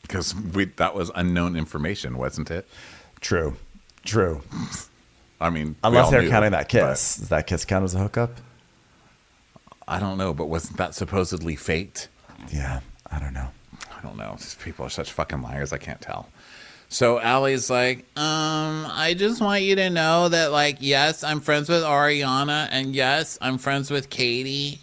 Because that was unknown information, wasn't it? True. I mean, unless they're counting that kiss. Does that kiss count as a hookup? I don't know, but wasn't that supposedly faked? Yeah, I don't know. These people are such fucking liars. I can't tell. So Allie's like, I just want you to know that, like, yes, I'm friends with Ariana, and yes, I'm friends with Katie.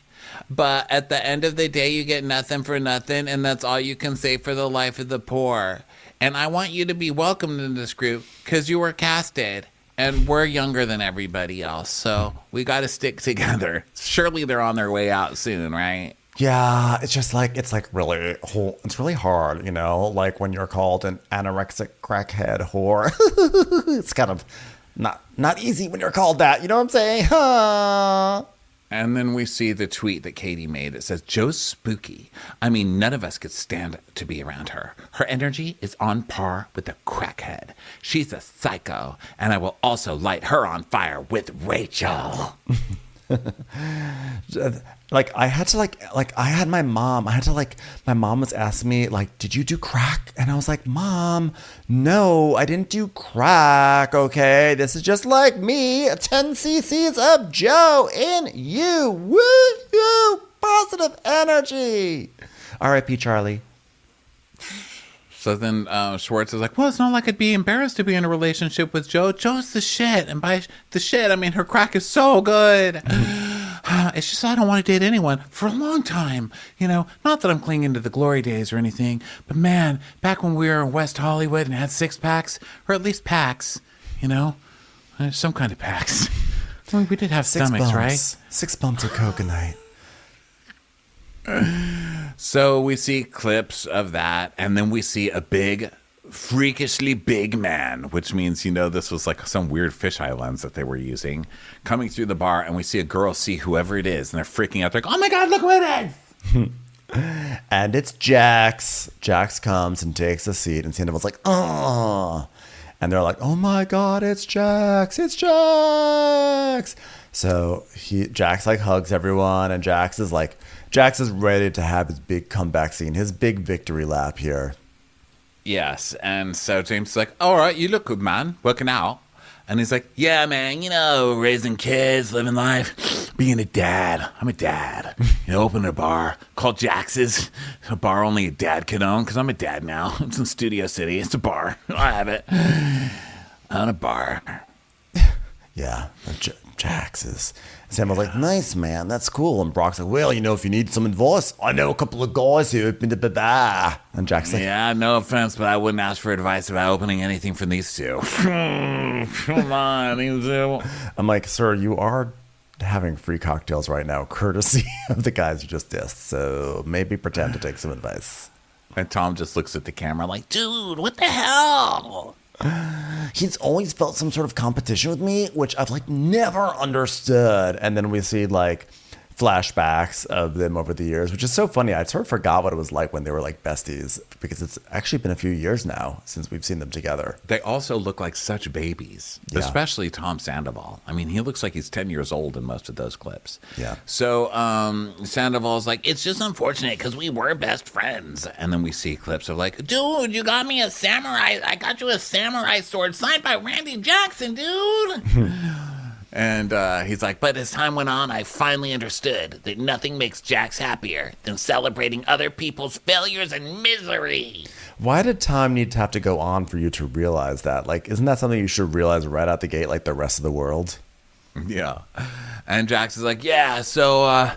But at the end of the day, you get nothing for nothing, and that's all you can say for the life of the poor. And I want you to be welcomed in this group because you were casted. And we're younger than everybody else, so we got to stick together. Surely they're on their way out soon, right? Yeah, it's really hard, like when you're called an anorexic crackhead whore. It's kind of not easy when you're called that. You know what I'm saying? Huh? And then we see the tweet that Katie made. It says, Joe's spooky. I mean, none of us could stand to be around her. Her energy is on par with a crackhead. She's a psycho, and I will also light her on fire with Rachel. My mom was asking me, like, did you do crack? And I was like, Mom, no, I didn't do crack, okay? This is just like me, 10 cc's of Joe in you. Woo! Positive energy. R.I.P. Charlie. So then Schwartz is like, well, it's not like I'd be embarrassed to be in a relationship with Joe. Joe's the shit. And by the shit, I mean her crack is so good. It's just I don't want to date anyone for a long time. Not that I'm clinging to the glory days or anything. But man, back when we were in West Hollywood and had six-packs, or at least packs, some kind of packs. I mean, we did have stomachs, right? 6 bumps of coke a night. So we see clips of that, and then we see a big, freakishly big man, which means, this was like some weird fisheye lens that they were using, coming through the bar, and we see a girl see whoever it is, and they're freaking out. They're like, oh my God, look who it is! And it's Jax. Jax comes and takes a seat, and Sandoval's like, oh. And they're like, oh my God, it's Jax. It's Jax. So Jax hugs everyone, and Jax is ready to have his big comeback scene, his big victory lap here. Yes, and so James is like, all right, you look good, man, working out. And he's like, yeah, man, raising kids, living life, being a dad. I'm a dad. Open a bar called Jax's, a bar only a dad can own, because I'm a dad now. It's in Studio City. It's a bar. I have it. On a bar. Yeah, Jax's. Sam was like, nice, man, that's cool. And Brock's like, well, if you need some advice, I know a couple of guys who opened a And Jack's like, yeah, no offense, but I wouldn't ask for advice about opening anything from these two. Come on, these two. I'm like, sir, you are having free cocktails right now, courtesy of the guys you just dissed. So maybe pretend to take some advice. And Tom just looks at the camera like, dude, what the hell? He's always felt some sort of competition with me, which I've never understood. And then we see flashbacks of them over the years, which is so funny. I sort of forgot what it was like when they were besties, because it's actually been a few years now since we've seen them together. They also look like such babies, especially Tom Sandoval. I mean, he looks like he's 10 years old in most of those clips. Yeah. So Sandoval's like, it's just unfortunate because we were best friends. And then we see clips of dude, you got me I got you a samurai sword signed by Randy Jackson, dude. And he's like, but as time went on, I finally understood that nothing makes Jax happier than celebrating other people's failures and misery. Why did time need to have to go on for you to realize that? Isn't that something you should realize right out the gate like the rest of the world? Yeah. And Jax is like, yeah, so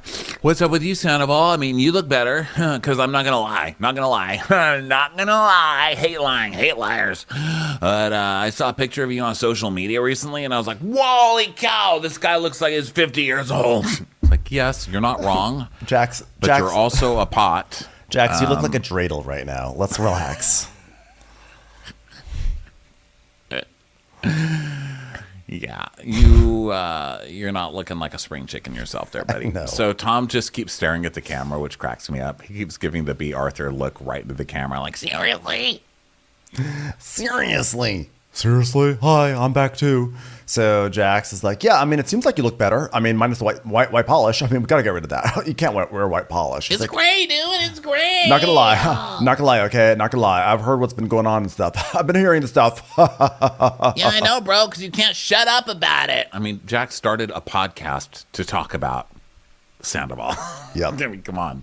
what's up with you, Sandoval? I mean, you look better, because I'm not going to lie. Not going to lie. Not going to lie. Hate lying. Hate liars. But I saw a picture of you on social media recently, and I was like, holy cow, this guy looks like he's 50 years old. It's like, yes, you're not wrong. Jax, you're also a pot. Jax, you look like a dreidel right now. Let's relax. Yeah, you're not looking like a spring chicken yourself there, buddy. So Tom just keeps staring at the camera, which cracks me up. He keeps giving the B. Arthur look right into the camera, like, seriously? Seriously? Hi, I'm back too. So Jax is like, yeah, I mean, it seems like you look better. I mean, minus the white polish. I mean, we got to get rid of that. You can't wear white polish. It's like, great, dude. It's great. Not gonna lie. Not gonna lie, okay? Not gonna lie. I've heard what's been going on and stuff. I've been hearing the stuff. Yeah, I know, bro, because you can't shut up about it. I mean, Jax started a podcast to talk about Sandoval. Yep. I mean, come on.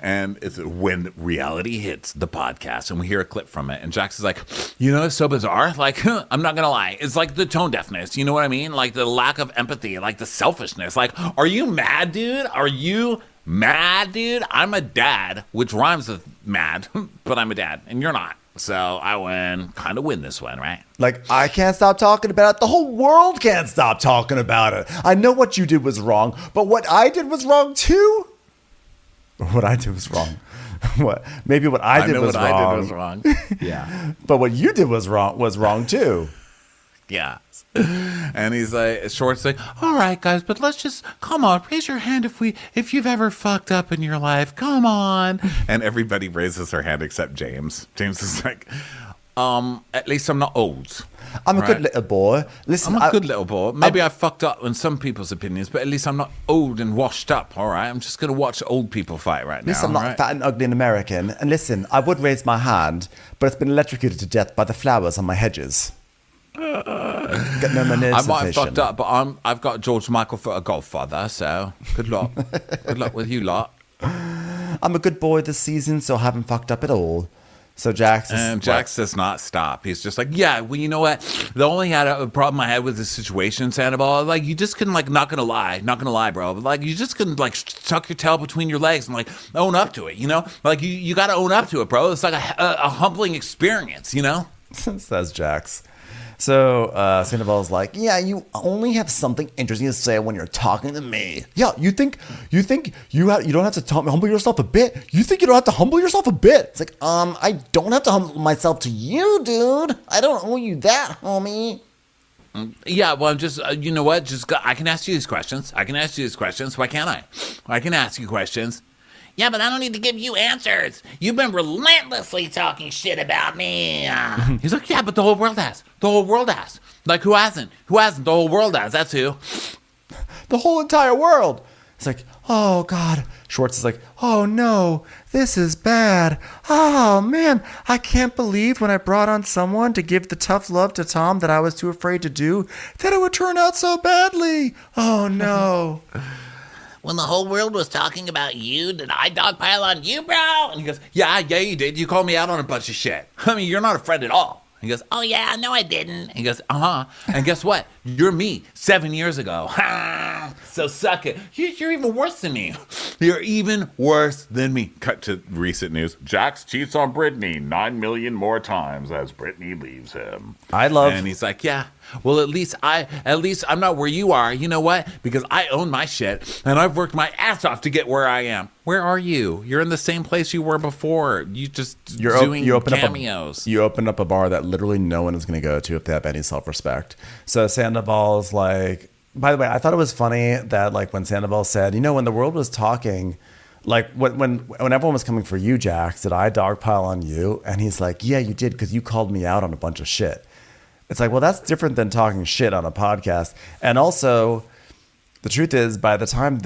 And it's when reality hits the podcast and we hear a clip from it. And Jax is like, you know, it's so bizarre. Like, I'm not going to lie. It's like the tone deafness. You know what I mean? Like the lack of empathy, like the selfishness. Like, are you mad, dude? Are you mad, dude? I'm a dad, which rhymes with mad, but I'm a dad and you're not. So I kind of win this one, right? Like, I can't stop talking about it. The whole world can't stop talking about it. I know what you did was wrong, but what I did was wrong too. What I did was wrong. Maybe what I did was wrong. Yeah. But what you did was wrong too. Yeah. And he's like, Short's like, all right, guys, but let's just, come on, raise your hand if you've ever fucked up in your life. Come on. And everybody raises their hand except James. James is like, at least I'm not old. I'm a good little boy. Listen, I'm a good little boy. Maybe I fucked up in some people's opinions, but at least I'm not old and washed up, all right? I'm just going to watch old people fight right now. Listen, I'm not fat and ugly and American. And listen, I would raise my hand, but it's been electrocuted to death by the flowers on my hedges. I might have fucked up, but I've got George Michael for a godfather, so good luck. Good luck with you lot. I'm a good boy this season, so I haven't fucked up at all. So Jax does not stop. He's just like, yeah, well, you know what? The only problem I had with this situation, Sandoval, like, you just couldn't, like, not gonna lie, bro. But, like, you just couldn't, like, tuck your tail between your legs and, like, own up to it, you know? Like, you got to own up to it, bro. It's like a humbling experience, you know? Says Jax. So Sandoval's like, yeah, you only have something interesting to say when you're talking to me. Yeah, you think you don't have to humble yourself a bit? You think you don't have to humble yourself a bit? It's like, I don't have to humble myself to you, dude. I don't owe you that, homie. Yeah, well, I'm just, you know what? I can ask you these questions. Why can't I? I can ask you questions. Yeah, but I don't need to give you answers. You've been relentlessly talking shit about me. He's like, yeah, but the whole world has. Like, who hasn't? The whole world has. That's who. The whole entire world. It's like, oh, God. Schwartz is like, oh, no, this is bad. Oh, man, I can't believe when I brought on someone to give the tough love to Tom that I was too afraid to do, that it would turn out so badly. Oh, no. When the whole world was talking about you, did I dogpile on you, bro? And he goes, yeah, you did. You called me out on a bunch of shit. I mean, you're not a friend at all. He goes, oh, yeah, no, I didn't. He goes, uh-huh. And guess what? You're me 7 years ago. Ha! So suck it. You're even worse than me. You're even worse than me. Cut to recent news. Jax cheats on Brittany 9 million more times as Brittany leaves him. And he's like, yeah. Well, at least I'm not where you are. You know what? Because I own my shit, and I've worked my ass off to get where I am. Where are you? You're in the same place you were before. You're doing cameos. You open up a bar that literally no one is going to go to if they have any self-respect. So Sandoval's like, by the way, I thought it was funny that, like, when Sandoval said, you know, when the world was talking, like when everyone was coming for you, Jax, did I dogpile on you? And he's like, yeah, you did, because you called me out on a bunch of shit. It's like, well, that's different than talking shit on a podcast. And also, the truth is, by the time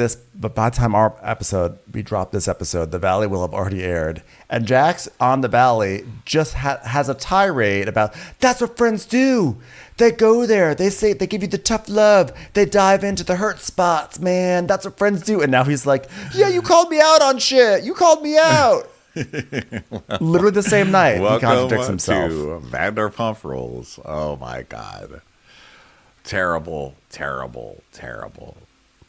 we drop this episode, The Valley will have already aired. And Jax on The Valley just has a tirade about, that's what friends do. They go there. They give you the tough love. They dive into the hurt spots, man. That's what friends do. And now he's like, yeah, you called me out on shit. You called me out. Literally the same night. He contradicts himself. To Vanderpump Rules. Oh my God. Terrible.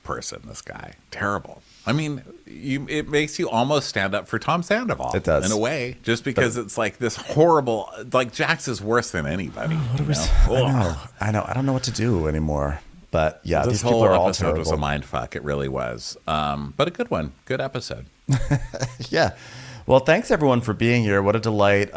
person, this guy. Terrible. I mean, it makes you almost stand up for Tom Sandoval. It does. In a way, just because it's like this horrible, like Jax is worse than anybody. I know. I don't know what to do anymore. But yeah, this these people whole are all episode terrible. was a mind fuck. It really was. But a good one. Good episode. Yeah. Well, thanks everyone for being here. What a delight.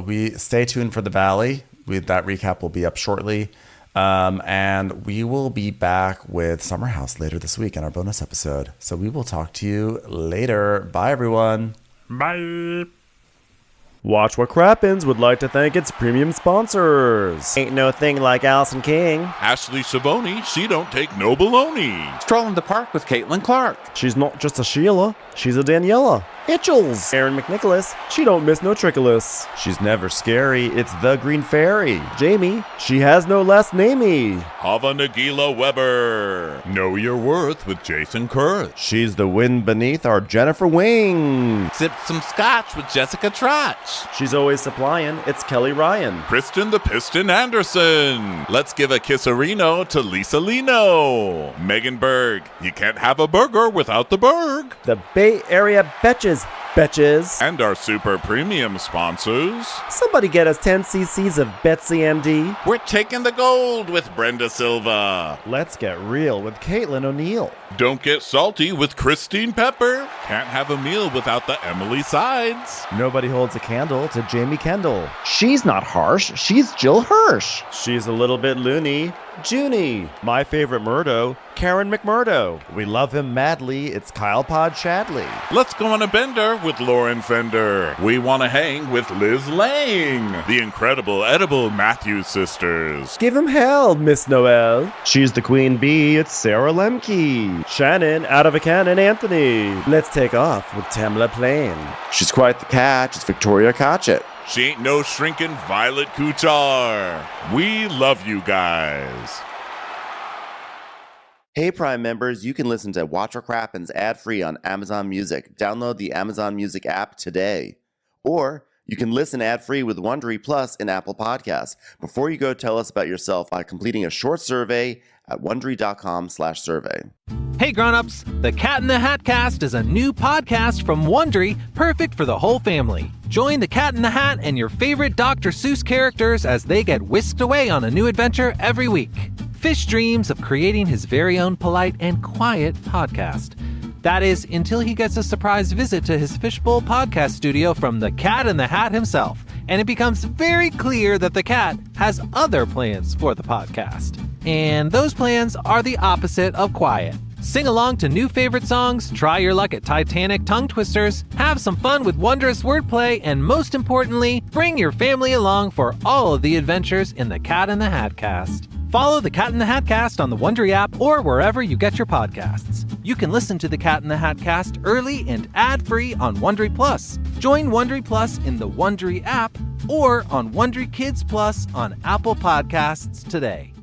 We stay tuned for the Valley. That recap will be up shortly. And we will be back with Summer House later this week in our bonus episode. So we will talk to you later. Bye, everyone. Bye. Watch What Crappens would like to thank its premium sponsors. Ain't no thing like Allison King. Ashley Savoni, she don't take no baloney. Stroll in the park with Caitlin Clark. She's not just a Sheila, she's a Daniela. Itchels. Aaron McNicholas, she don't miss no trickolas. She's never scary. It's the Green Fairy. Jamie, she has no last namey. Hava Nagila Weber. Know your worth with Jason Kurth. She's the wind beneath our Jennifer Wing. Sip some scotch with Jessica Trotch. She's always supplying. It's Kelly Ryan. Kristen the Piston Anderson. Let's give a kisserino to Lisa Lino. Megan Berg. You can't have a burger without the Berg. The Bay Area Betches. Betches. And our super premium sponsors. Somebody get us 10 cc's of Betsy MD. We're taking the gold with Brenda Silva. Let's get real with Caitlin O'Neill. Don't get salty with Christine Pepper. Can't have a meal without the Emily Sides. Nobody holds a candle to Jamie Kendall. She's not harsh, she's Jill Hirsch. She's a little bit loony. Junie. My favorite Murdo, Karen McMurdo. We love him madly. It's Kyle Pod Shadley. Let's go on a bender with Lauren Fender. We want to hang with Liz Lang. The incredible edible Matthews sisters. Give him hell, Miss Noel. She's the queen bee, it's Sarah Lemke. Shannon, out of a cannon, Anthony. Let's take off with Tamla Plain. She's quite the catch. It's Victoria Cotchett. She ain't no shrinking Violet Kuchar. We love you guys. Hey, Prime members, you can listen to Watch What Crappens ad-free on Amazon Music. Download the Amazon Music app today. Or you can listen ad-free with Wondery Plus in Apple Podcasts. Before you go, tell us about yourself by completing a short survey at Wondery.com/survey. Hey grown-ups, the Cat in the Hat Cast is a new podcast from Wondery, perfect for the whole family. Join the Cat in the Hat and your favorite Dr. Seuss characters as they get whisked away on a new adventure every week. Fish dreams of creating his very own polite and quiet podcast. That is, until he gets a surprise visit to his Fishbowl podcast studio from the Cat in the Hat himself, and it becomes very clear that the cat has other plans for the podcast. And those plans are the opposite of quiet. Sing along to new favorite songs, try your luck at Titanic tongue twisters, have some fun with wondrous wordplay, and most importantly, bring your family along for all of the adventures in the Cat in the Hat Cast. Follow the Cat in the Hat Cast on the Wondery app or wherever you get your podcasts. You can listen to the Cat in the Hat Cast early and ad-free on Wondery Plus. Join Wondery Plus in the Wondery app or on Wondery Kids Plus on Apple Podcasts today.